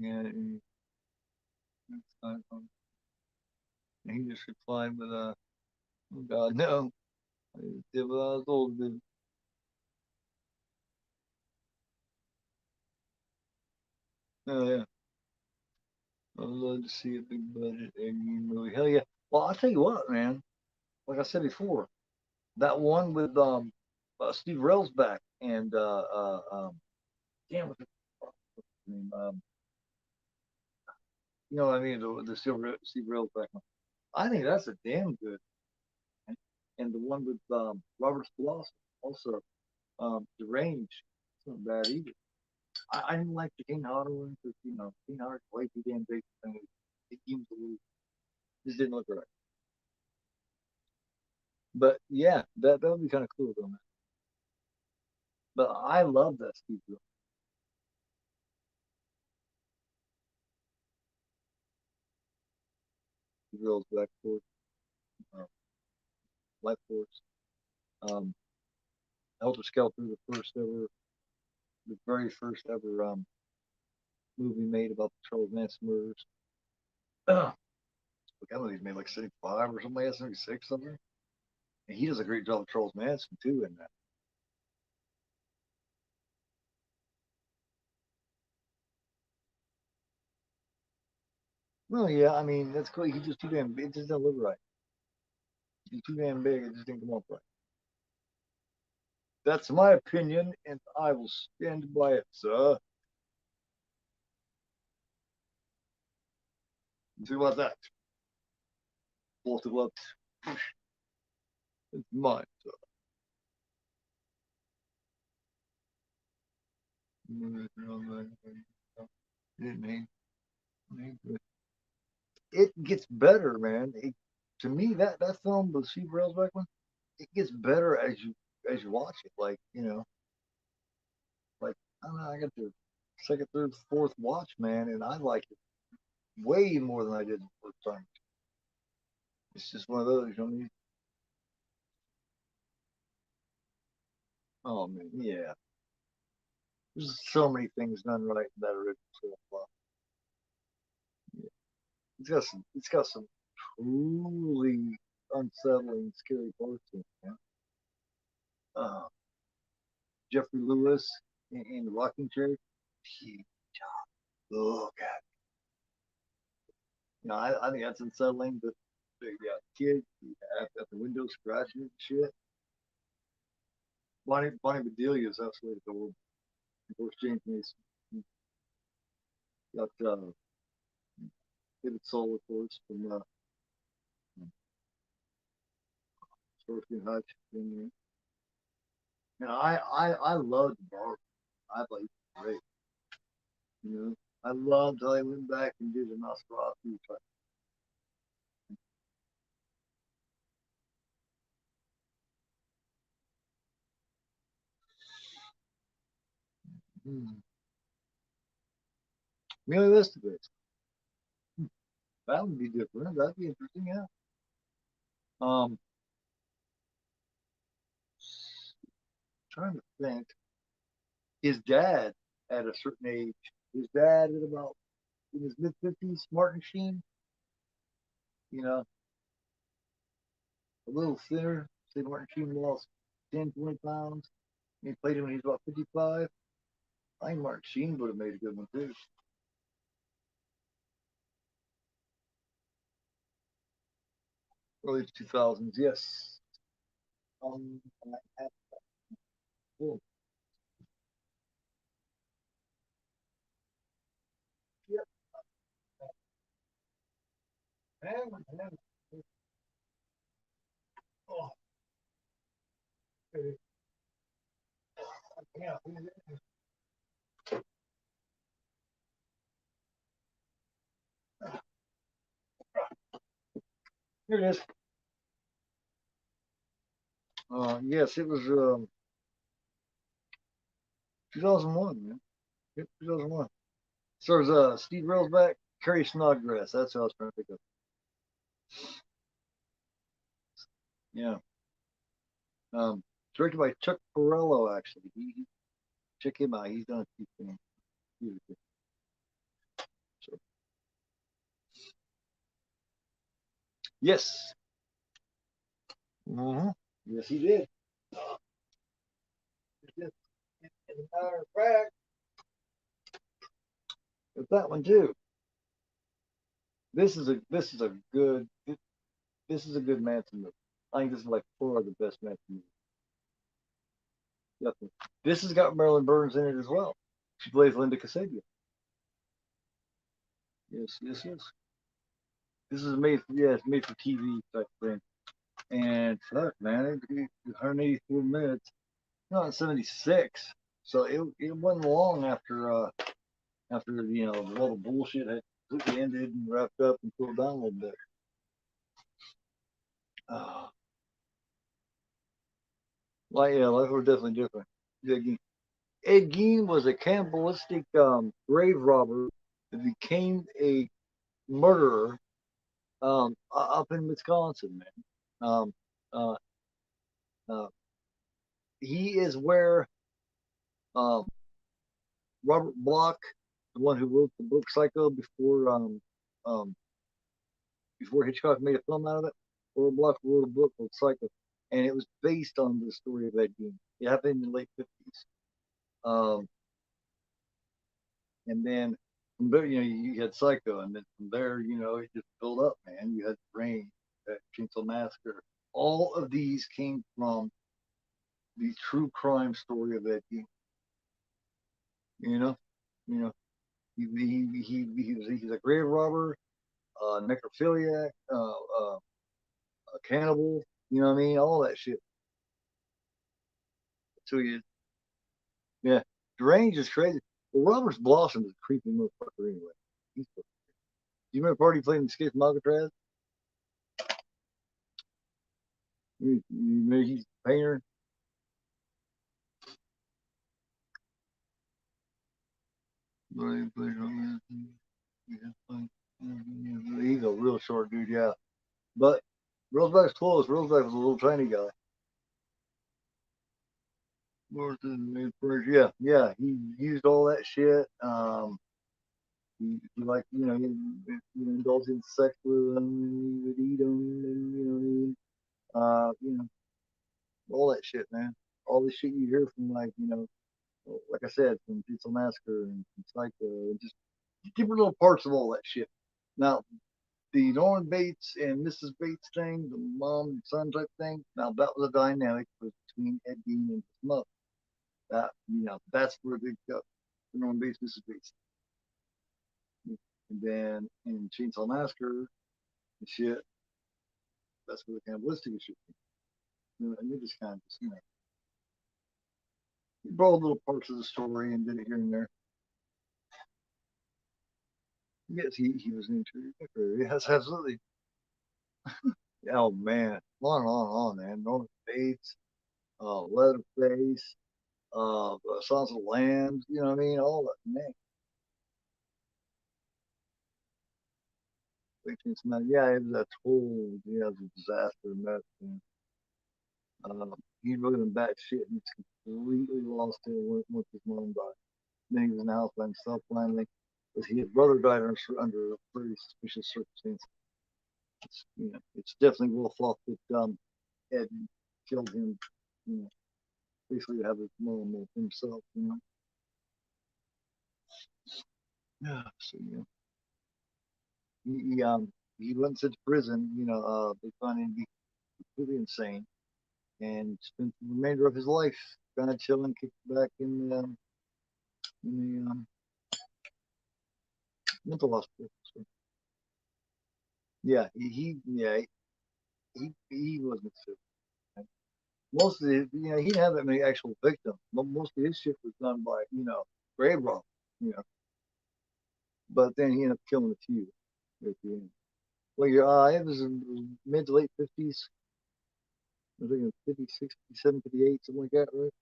Yeah, he just replied with, "Oh God, no, I did what I was told to do." Oh yeah, I'd love to see a big budget Agnew movie. Hell yeah. Well, I'll tell you what, man. Like I said before, that one with Steve Railsback and damn what's his name? You know what I mean? The Steve Railsback one. I think that's a damn good. One. And the one with Robert Sploss also, Deranged. It's not bad either. I didn't like the King Hodder one because King Hodder's way too damn big. And it seems to lose. Just didn't look right. But yeah, that would be kind of cool though, man. But I love that Railsback Force, uh, Life Force. Um, Helter Skelter, the very first ever movie made about the Charles Manson murders. Look, I don't know, he's made like 75 or something like that, 76 something. And he does a great job of Charles Manson too in that. Well, yeah, I mean that's cool. He just too damn big. It just doesn't look right. He's too damn big. It just didn't come up right. That's my opinion, and I will stand by it, sir. See about that? Both of us. It's mine, sir. It gets better, man. To me, that film, the Steve Railsback one, it gets better as you watch it. Like like I don't know, I got the second, third, fourth watch, man, and I like it way more than I did the first time. It's just one of those, you know what I mean? Oh man, yeah. There's so many things done right in that original film. Yeah. It's got some truly unsettling, scary parts in it. Man. Uh, Jeffrey Lewis in the rocking chair. He, look at I think that's unsettling. But the kid at the window scratching and shit. Bonnie Bedelia is absolutely adorable. Of course, James Mason got David Soul, of course, from Starsky and Hutch. I loved Barbara. I thought he was great. You know, I loved how he went back and did the Nosferatu. Hmm. Really listed it. That would be different. That'd be interesting. Yeah. Um, trying to think. His dad at a certain age. His dad at about in his mid 50s, Martin Sheen. You know, a little thinner. Say Martin Sheen lost 10, 20 pounds. He played him when he was about 55. I think Martin Sheen would have made a good one too. Early 2000s, yes. I have, oh, yep. Man, oh, yeah. Here it is. Yes, it was 2001, man. Yep, 2001. Stars Steve Railsback, Carrie Snodgrass. That's what I was trying to think of. Yeah. Um, Directed by Chuck Perrello, actually. Check him out. He's done a few things. So, yes. Mm-hmm. Yes, he did. As a matter of fact, with that one too. This is a good Manson movie. I think this is like four of the best Manson movies. Definitely. This has got Marilyn Burns in it as well. She plays Linda Kasabian. Yes, yes, yes. This is made for yeah, it's made for TV type thing. And fuck, man, 184 minutes. No, 76. So it wasn't long after all the bullshit had completely ended and wrapped up and cooled down a little bit. Uh, life was definitely different. Ed Gein was a cannibalistic grave robber that became a murderer up in Wisconsin, man. Um, uh, uh, he is where um, Robert Bloch, the one who wrote the book Psycho um, before Hitchcock made a film out of it, Robert Bloch wrote a book called Psycho, and it was based on the story of Ed Gein. It happened in the late 50s. Um, and then from there, you had Psycho, and then from there, it just built up, man. You had Rain, that Chainsaw Massacre. All of these came from the true crime story of Ed Gein. You know, you know, he's a grave robber, necrophiliac, a cannibal. You know what I mean? All that shit. So yeah, Deranged is crazy. Well, Roberts Blossom is a creepy motherfucker anyway. Do you remember the part he played in Escape from Alcatraz? He's a painter. He's a real short dude, yeah. But Roseback's close. Roseback was a little tiny guy. Yeah, yeah. He used all that shit. He like indulged in sex with them. He would eat them, and all that shit, man. All the shit you hear from like I said, from Pizza Massacre and from Psycho, and just different little parts of all that shit. Now, the Norman Bates and Mrs. Bates thing, the mom and son type thing. Now that was a dynamic between Ed Gein and his mother. That's where they got the Norman Bates, Mrs. Bates. And then in Chainsaw Massacre and shit, that's where the cannibalistic shit. And they just kind of He borrowed little parts of the story and did it here and there. Yes, he was an interior decorator. Yes, absolutely. Oh man, on, man. Norman Bates, Leatherface, Sons of Lambs. You know what I mean? All that, man. Yeah, it was a total, yeah, it was a disaster mess. Man. He really been bad shit and he's completely lost it once his mom died. Then he was in a house by himself finally. Because his brother died under pretty suspicious circumstances. It's definitely Will Flock that Ed killed him. You know, basically to have his mom with himself. Yeah. So he went to prison. They found him to be completely insane, and spent the remainder of his life kind of chilling, kicked back in the mental hospital. So, yeah, he wasn't sick. Most of the, he didn't have that many actual victims. Most of his shit was done by, grave robbers, you know. But then he ended up killing a few at the end. Well, it was in mid to late 50s. I think 50, 60, 58, something like that, right?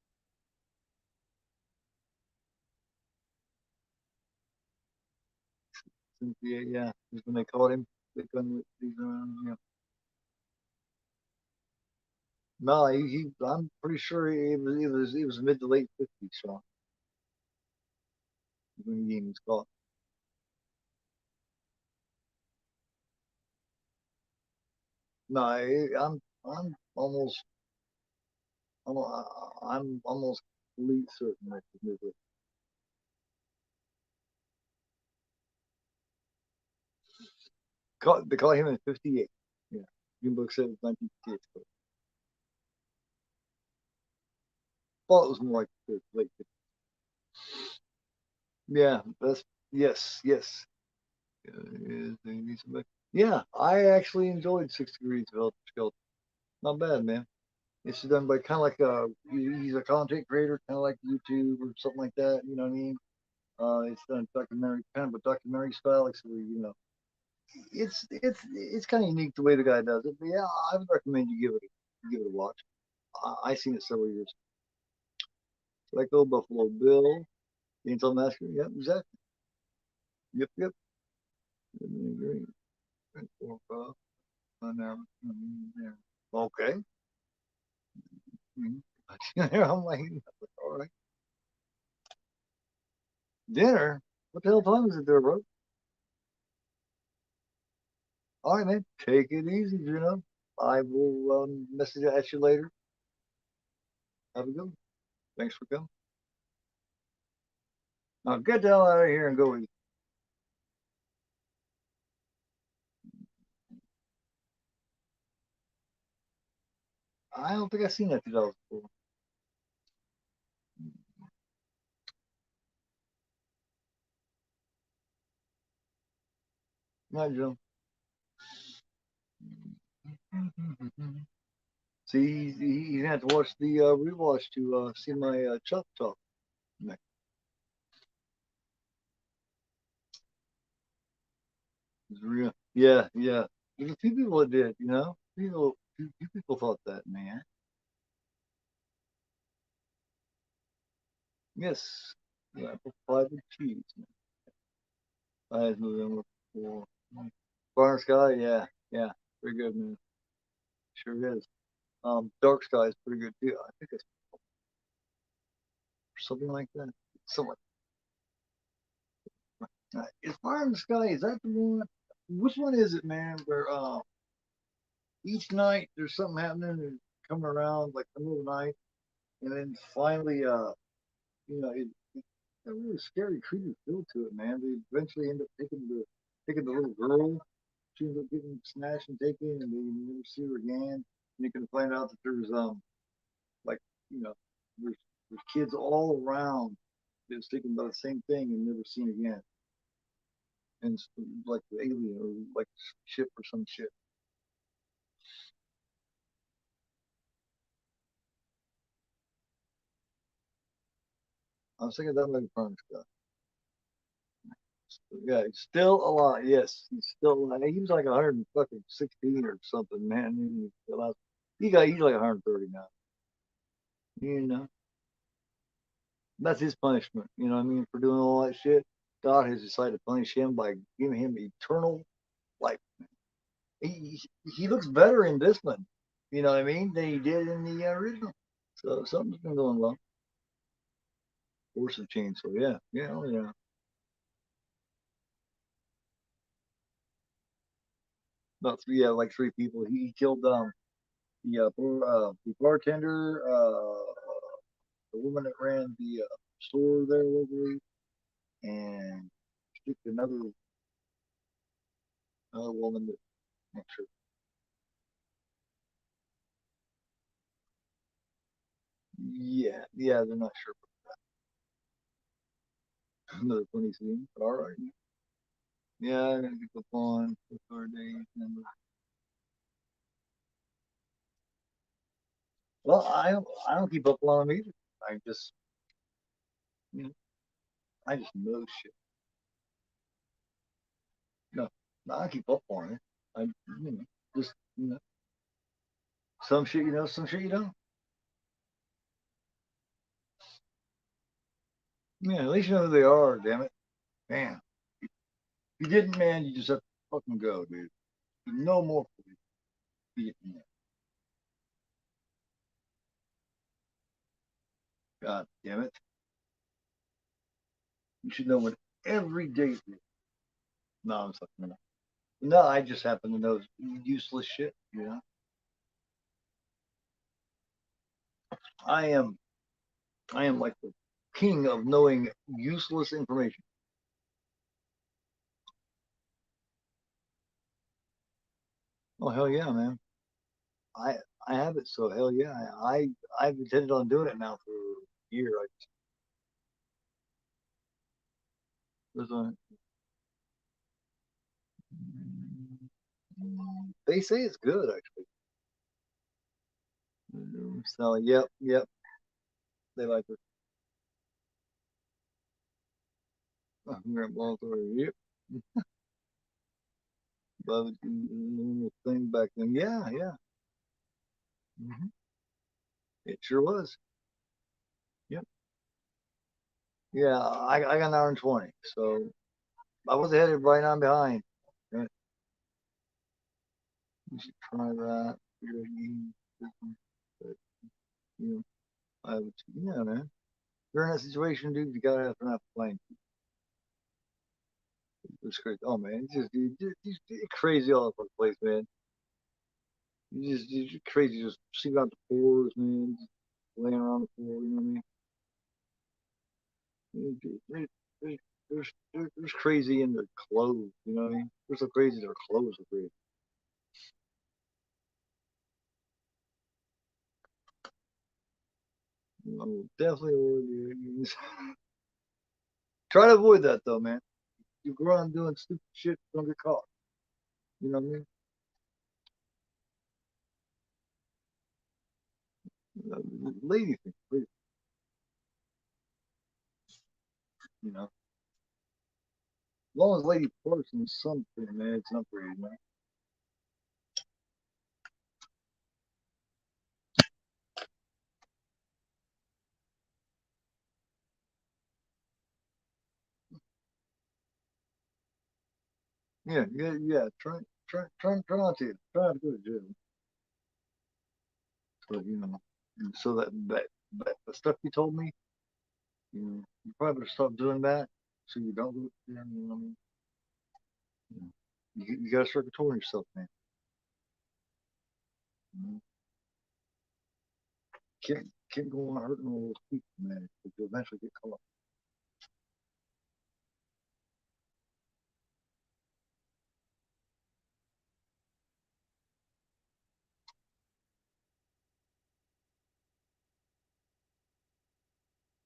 58, yeah. Just when they caught him, they couldn't leave him around. No, I'm pretty sure it was mid to late 50s, so when he was caught. No, I'm, I'm almost complete certain that he did. They caught him in 58. Yeah. Greenbook said it was 1958. But I thought it was more like the late 50s. Yeah, yes, yes. Yeah, I actually enjoyed 6 Degrees of Helter Skelter. Not bad, man. It's done by kind of like he's a content creator, kind of like YouTube or something like that. You know what I mean? It's done documentary, kind of a documentary style, like so it's kind of unique the way the guy does it. But yeah, I would recommend you give it a watch. I seen it several years. Psycho, Buffalo Bill, Chainsaw Massacre. Yep, exactly. Yep, yep. Green, yeah. Okay. I'm like, all right. Dinner? What the hell time is it there, bro? All right, man. Take it easy, I will message at you later. Have a good one. Thanks for coming. Now get the hell out of here and go eat. I don't think I've seen that 2004. Not Joe. See, he's gonna have to watch the rewatch to see my Chuck Talk. It's real. Yeah, yeah. There's a few people that did, few people thought that, man. Yes. Yeah, apple pie with cheese, man. Eyes moving with four. Fire Sky, yeah, yeah. Pretty good, man. Sure is. Dark Sky is pretty good too. I think it's something like that. Something is Fire in the Sky, is that the one? Which one is it, man? Where each night there's something happening and coming around like the middle of the night, and then finally, it got a really scary, creepy feel to it, man. They eventually end up taking the little girl. She ends up getting snatched and taken, and they never see her again. And you can find out that there's like you know there's kids all around that's taken by the same thing and never seen again. And it's like the alien or like ship or some shit. I'm sick of that like furnace guy. Yeah, he's still alive. Yes, he's still alive. He was like 116 or something, man. He's like 130 now. You know, that's his punishment. You know what I mean, for doing all that shit. God has decided to punish him by giving him eternal life. He he looks better in this one. You know what I mean? Than he did in the original. So something's been going wrong. Force of chainsaw. Yeah, yeah, oh yeah. About three, yeah, like three people. He killed the bartender, the woman that ran the store there locally, and another woman that I'm not sure. Yeah, yeah, they're not sure. Another funny scene. But all right. Yeah, I gotta get up on our days. Well, I don't keep up on them either. I just you know, I just know shit. No, no, I keep up on it. I just some shit you know, some shit you don't. Yeah, at least you know who they are. Damn it, man. If you didn't, man, you just have to fucking go, dude. No more for you. God damn it. You should know what every date is. No, I'm fucking no. No, I just happen to know useless shit. I am I am like the king of knowing useless information. Oh hell yeah, man. I I have it, so hell yeah. I've intended on doing it now for a year. They say it's good actually. So yep, yep, they like it. Yep, but thing back then. Yeah, yeah. hmm It sure was. Yep. Yeah, I got an hour and 20, so I was ahead of right on behind. Yeah, you should try that. But, you know, I would, yeah, man. If you're in that situation, dude, you gotta have enough plane. It's crazy. Oh man, it's just it's crazy all over the place, man. You're crazy. Just sleeping out the floors, man. Just laying around the floor. You know what I mean? There's crazy in their clothes. You know what I mean? There's so crazy their clothes are crazy. Definitely. Try to avoid that though, man. You go around doing stupid shit, don't get caught. You know what I mean? Lady thing, you know. As long as lady person something, man, it's not for you, man. Yeah, yeah, yeah. Try not to. Try not to go to jail. So so that the stuff you told me, you probably better stop doing that, so you don't go to jail. You know what I mean? You gotta start controlling yourself, man. You know? Can't go on hurting all those people, man. Because you'll eventually get caught.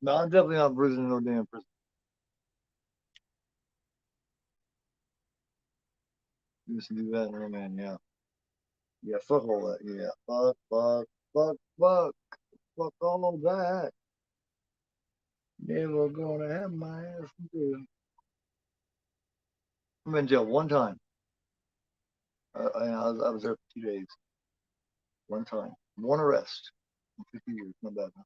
No, I'm definitely not bruising no damn prison. You just do that, no man. Yeah, yeah. Fuck all that. Yeah, fuck all that. Never gonna have my ass do. I've been in jail one time. I was there for 2 days. One time. One arrest. In 50 years. Not bad, huh?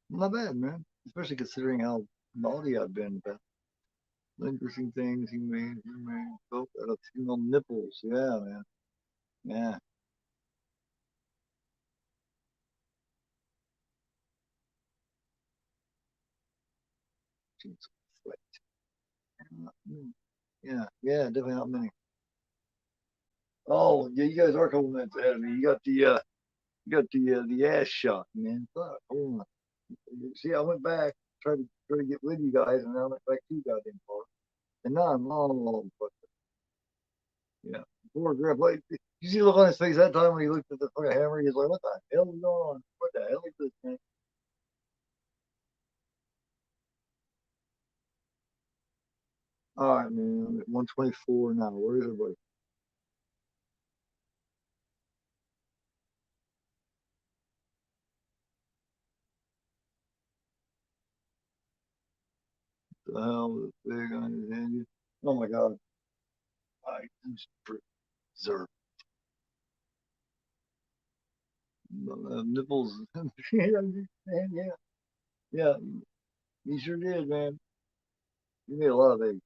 Not bad, man. Especially considering how naughty I've been about interesting things he made. Oh, female nipples. Yeah, man. Yeah. Jeez, sweat. Yeah, yeah, definitely not many. Oh, yeah, you guys are a couple minutes ahead of me. You got the ass shot, man. Fuck, hold on. See, I went back, tried to get with you guys, and I went back too goddamn far. And now I'm all fucked up. Yeah. Poor grandpa. Like, you see the look on his face that time when he looked at the fucking hammer? He's like, "What the hell is going on? What the hell is this, man?" All right, man. I'm at 124 now. Where is everybody? The hell is big on his hand? Oh my god. I just preserve nipples. Yeah, yeah, yeah. He sure did, man. He made a lot of eggs.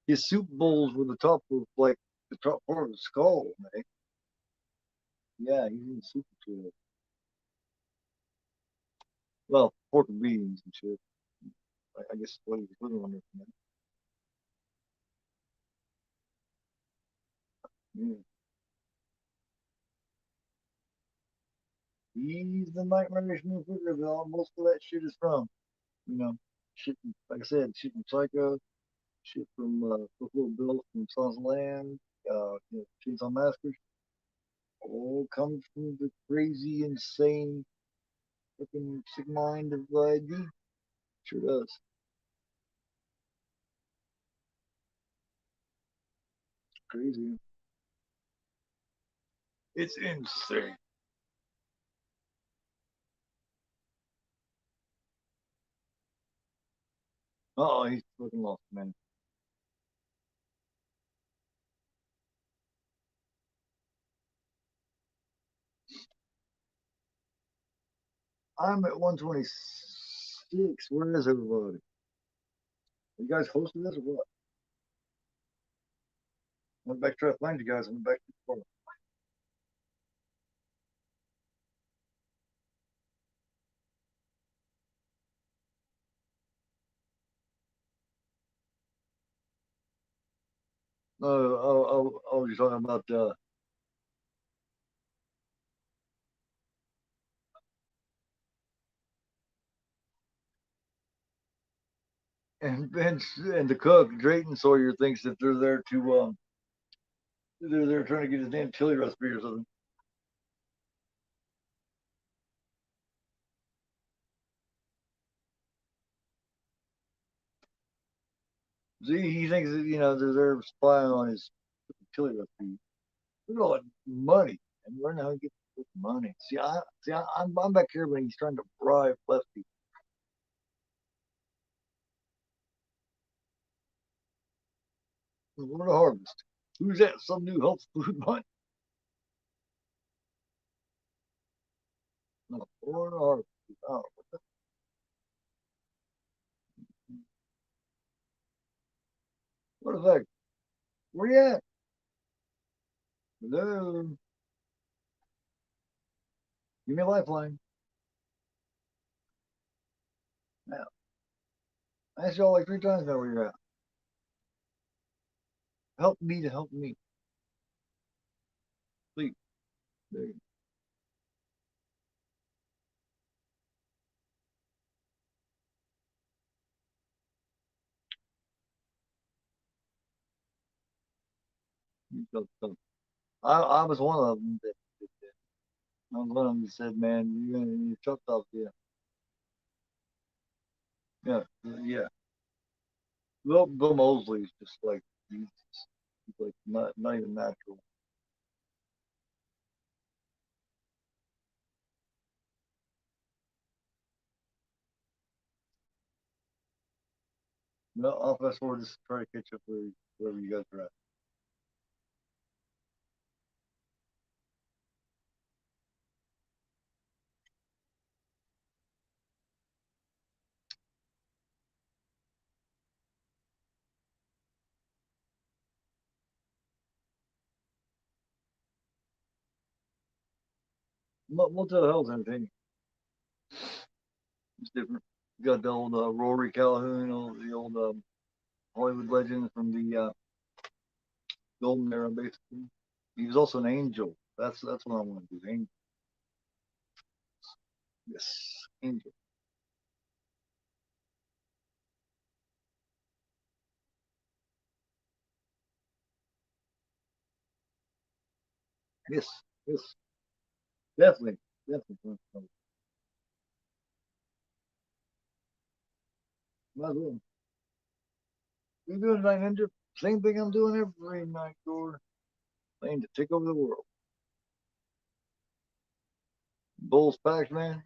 His soup bowls were the top of like the top part of the skull, man. Yeah, he's in soup too. Well, pork and beans and shit. I guess what he was living on there. Yeah. He's the nightmarish new figure that all most of that shit is from. You know, shit. Like I said, shit from Psycho, shit from Buffalo Bill from Sons of Land, Chainsaw Massacre. All comes from the crazy, insane, fucking sick mind of ID. Sure does. Crazy. It's insane. Oh, he's fucking lost, man. I'm at 126. Where is everybody? You guys hosting this or what? I went back to try to find you guys. I went back too far. Oh, you're talking about and the cook Drayton Sawyer thinks that they're there trying to get his damn chili recipe or something. See, he thinks that they're there spying on his chili recipe. Look at all that money and learn how to get this money. I'm back here when he's trying to bribe Lefty. What a harvest. Who's that? Some new health food money? No, what a harvest. Oh, what the heck? Where you at? Hello? Give me a lifeline. Now, I asked y'all like 3 times now where you're at. Help me to help me. Please. There you go. I was one of them that I was one of them that said, man, you're gonna need a truck stop here. Yeah, yeah. Bill Mosley's just like he's like not even natural. No, I'll fast forward just to try to catch up wherever you guys are at. Motel Hell's entertaining. It's different. You got the old Rory Calhoun, the old Hollywood legend from the golden era, basically. He was also an angel. That's what I want to do. Angel. Yes, angel. Yes, yes, definitely, definitely. Might as well. You doing tonight, Ninja? Same thing I'm doing every night, Gore. Playing to take over the world. Bulls packed, man.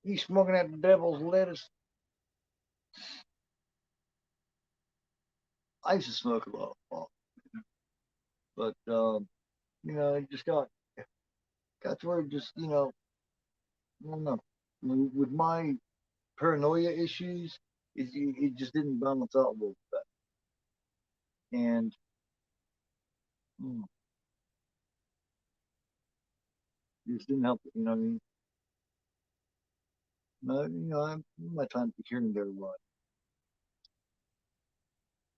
He's smoking that devil's lettuce. I used to smoke a lot, but it just got to where it just I don't know. With my paranoia issues, it just didn't balance out a little bit, and mm, it just didn't help. You know what I mean? No, I'm my time to here and there a lot.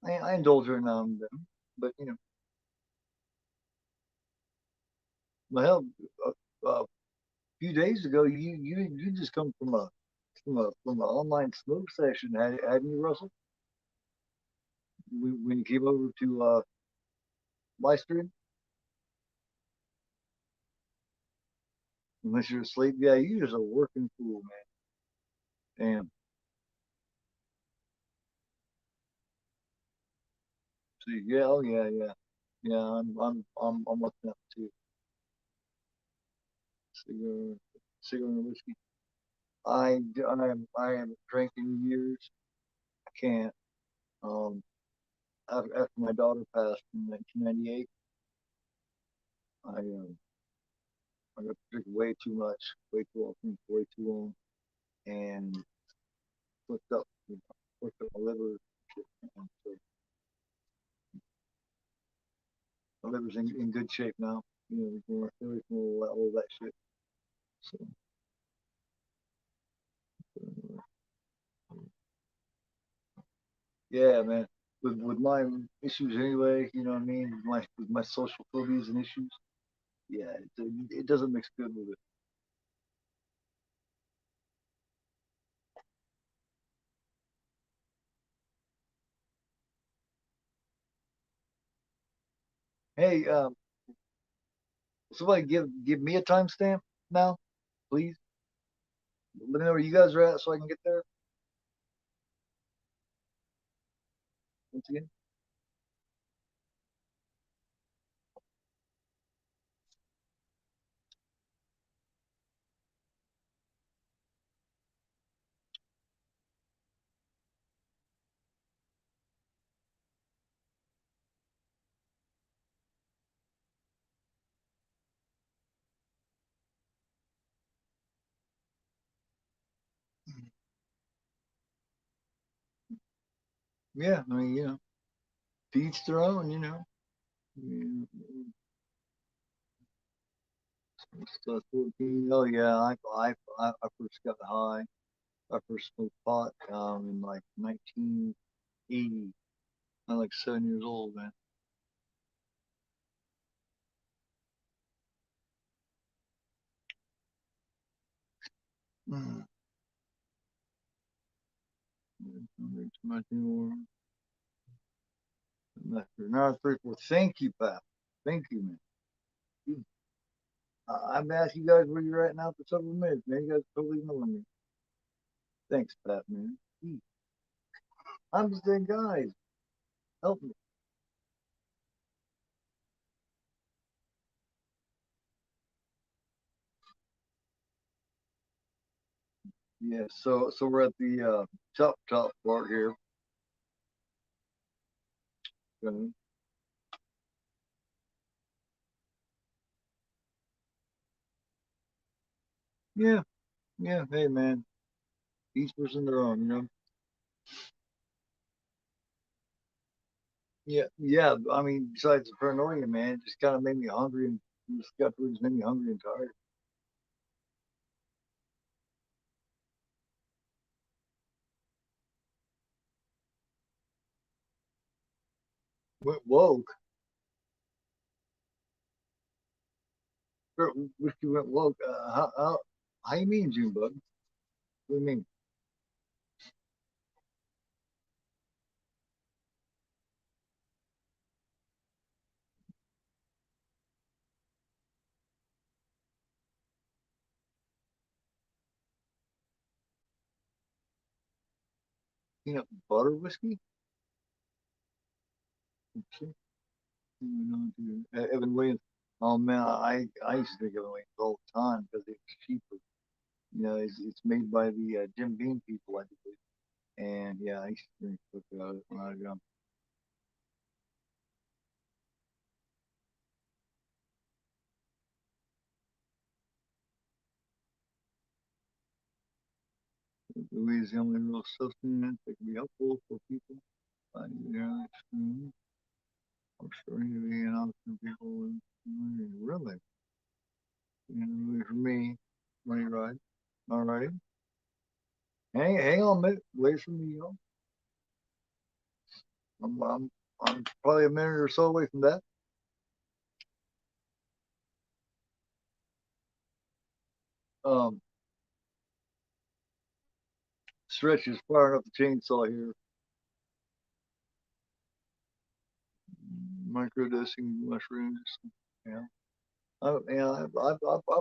I indulge her now and then, but my hell, a few days ago, you just come from an online smoke session, hadn't you, Russell? When you came over to my stream, unless you're asleep, yeah, you just a working fool, man. Damn. See, yeah, oh yeah, yeah, yeah. I'm looking up too. Cigar, cigar and whiskey. I haven't drank in years. I can't. Um, after my daughter passed in 1998, I got to drink way too much, way too often, way too long, and flipped up, flipped up my liver. And so my liver's in good shape now. Away from all that shit. So, uh, yeah, man. With my issues anyway, you know what I mean. With my social phobias and issues, yeah, it doesn't mix good with it. Hey, somebody give me a timestamp now, please. Let me know where you guys are at so I can get there once again. Yeah, I mean, to each their own, Yeah, so 14. Oh yeah, I first got high. I first smoked pot in like 1980. I'm like 7 years old, man. Mm. Don't drink too much anymore. Now 3, 4. Thank you, Pat. Thank you, man. I've asked you guys where you're at now for several minutes, man. You guys totally ignoring me. Thanks, Pat, man. I'm just saying, guys, help me. Yeah, so we're at the top part here. Okay. Yeah, yeah. Hey, man, each person their own, you know. Yeah, yeah. I mean, besides the paranoia, man, it just kind of made me hungry and just got food just made me hungry and tired. Went woke. Whiskey went woke. How you mean, June bug? What do you mean? Peanut butter whiskey? Okay. Evan Williams. Oh man, I used to drink Evan Williams all the time because it's cheaper. You know, it's made by the Jim Beam people, I believe. And yeah, I used to drink when I was young. Weed is the only real substance that can be helpful for people. Yeah, I'm sure you be an option people. Really, you know, for me, money ride. All right, hang on a minute. Wait for me, yo. I'm probably a minute or so away from that. Um, Stretch is firing up the chainsaw here. Microdosing mushrooms. Yeah. I've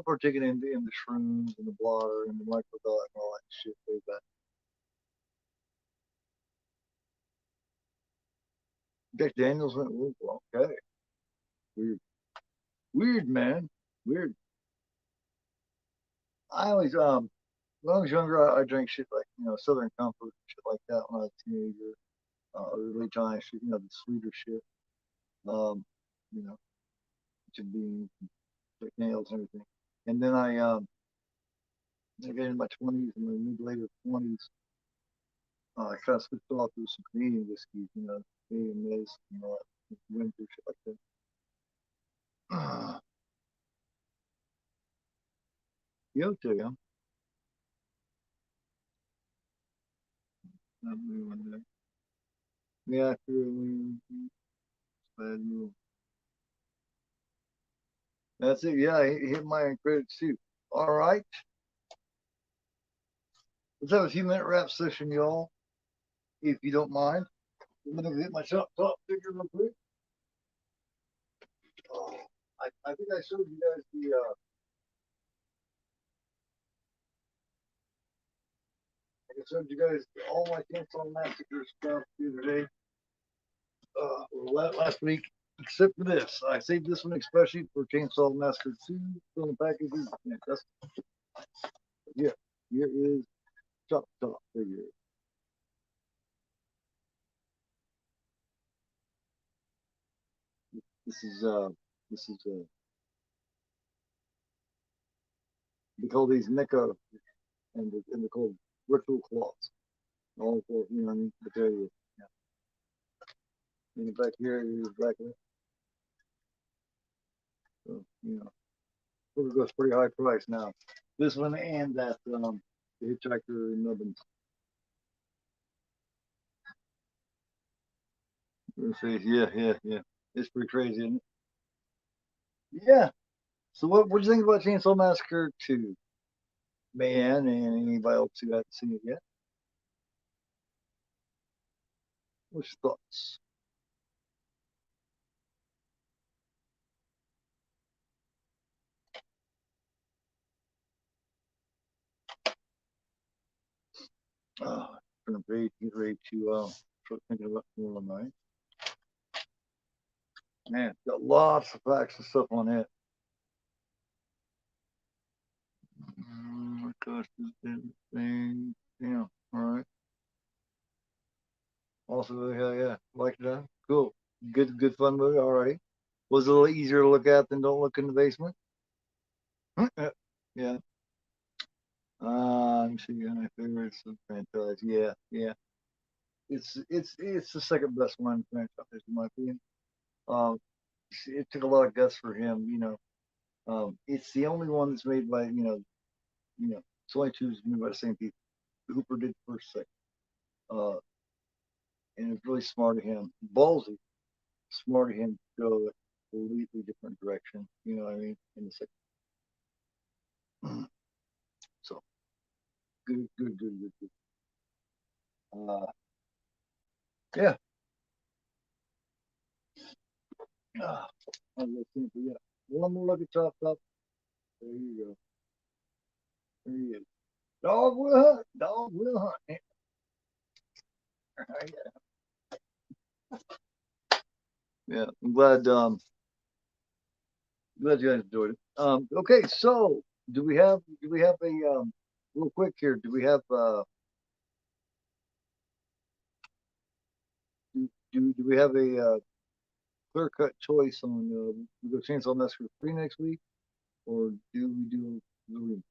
partaken in the shrooms and the blotter and the microdot and all that shit way back. Jack Daniels went, well, okay, weird, weird, man, weird. I always, when I was younger, I drank shit like Southern Comfort, shit like that when I was a teenager, early time shit, the sweeter shit, um, you know, Jim Beam, Jack Daniels, and everything. And then I got in my 20s and my mid later 20s. I kind of switched off to some Canadian whiskeys, Canadian Miz, winter shit like that. Yeah, I'll tell you, I'm doing that. Yeah, after bad. That's it. Yeah, I hit my credits too. All right. Let's have a few minute rap session, y'all, if you don't mind. I'm gonna hit my top figure real quick. Oh, I think I showed you guys I showed you guys all my Chainsaw Massacre stuff the other day, last week, except for this. I saved this one especially for Chainsaw Massacre 2 from the packages. Yeah, that's, yeah, here is top figure. This is this is they call these NECA and they're called ritual cloths. All for I mean, material. Yeah. And back here is back there. So, it goes pretty high price now. This one and that the Hitchhiker in Nubbins. Yeah. It's pretty crazy, isn't it? Yeah. So what do you think about Chainsaw Massacre 2? Man, and anybody else who hasn't seen it yet? What's your thoughts? Oh, get ready to start thinking about more night. Man, got lots of facts and stuff on it. Gosh, this thing. Yeah. All right. Also, yeah. Like that. Cool. Good fun movie. Alrighty. Was it a little easier to look at than Don't Look in the Basement? Yeah. I'm seeing my favorites of franchise. Yeah. It's the second best one franchise in my opinion. Um, it took a lot of guts for him. It's the only one that's made by it's only two that's made by the same people. Hooper did first, second, uh, and it's really smart of him, ballsy, smart of him to go a completely different direction. You know what I mean? In the second, so good. Yeah. Uh, I'm looking for yeah. One more look at Top Top. There you go. There he is. Dog will hunt. Dog will hunt. Yeah, I'm glad you guys enjoyed it. Okay, so do we have a real quick here? Do we have a clear cut choice on we go Chainsaw Massacre 3 next week, or do we do the remake?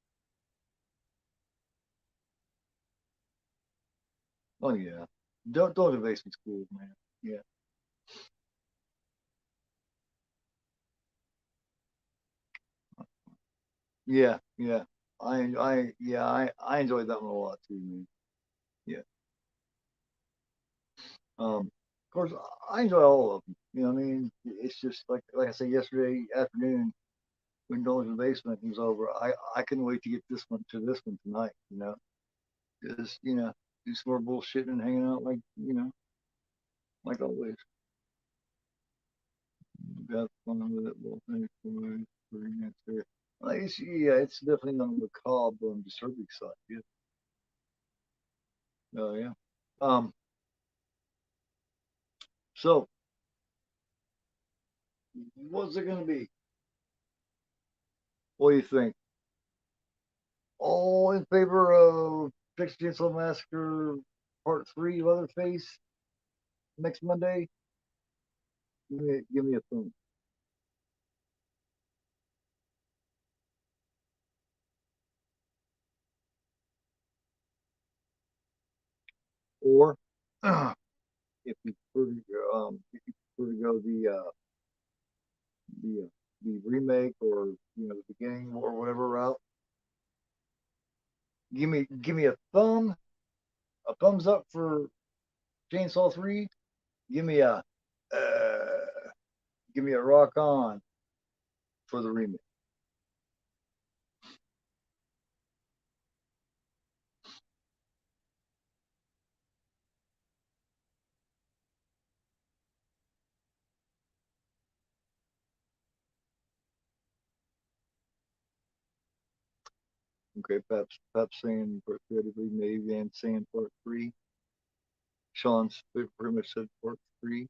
Oh yeah, don't invade some schools, man. Yeah, yeah. I enjoyed that one a lot too, man. Yeah. Of course, I enjoy all of them. You know, what I mean, it's just like I said yesterday afternoon when Dolan's in the Basement was over. I couldn't wait to get this one tonight. Just do some more bullshit and hanging out like always. Got fun with it. Well, thanks for the answer. It's definitely on the macabre and disturbing side. Yeah. Oh yeah. Um. So what's it gonna be? What do you think? All in favor of Texas Chainsaw Massacre Part 3 Leatherface next Monday? Give me a thumb. Or if you prefer to go the the remake or the beginning or whatever route, give me a thumbs up for Chainsaw 3. Give me a uh, give me a rock on for the remake. Okay, perhaps saying part creatively, maybe and saying part 3. Sean's pretty much said part 3.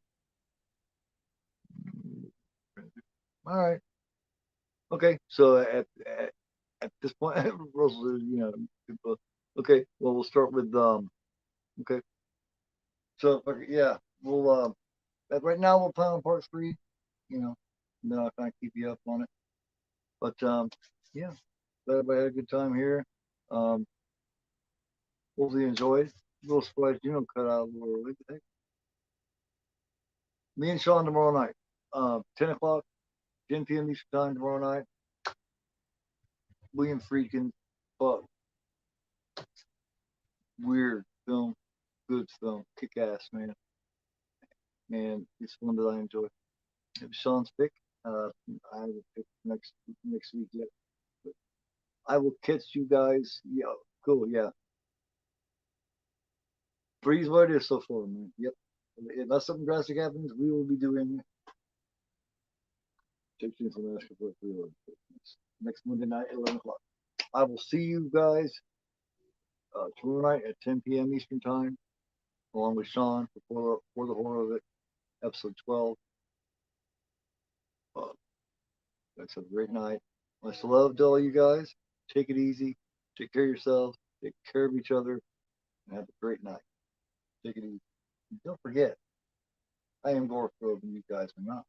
All right. Okay. So at this point, Russell, okay. Well, we'll start with okay. So okay, yeah, we'll right now we'll plan on part 3. You know, and then I'll kind of keep you up on it. But yeah, glad everybody had a good time here. Um, hopefully you enjoyed. A little surprised you don't cut out a little early today. Me and Sean tomorrow night, 10 o'clock, 10 p.m. Eastern time tomorrow night. William Friedkin, but weird film, good film, kick ass, man. And it's one that I enjoy. If Sean's pick, I haven't picked next week yet. But I will catch you guys. Yeah, cool. Yeah, three's what it is so far, man. Yep. Unless something drastic happens, we will be doing Chicken from Alaska for 3 next Monday night, 11 o'clock. I will see you guys tomorrow night at 10 p.m. Eastern time, along with Sean for the horror of it, episode 12. Uh, that's a great night. Much love to all you guys. Take it easy. Take care of yourselves. Take care of each other. And have a great night. Take it easy. And don't forget, I am GoreAphobe and you guys are not.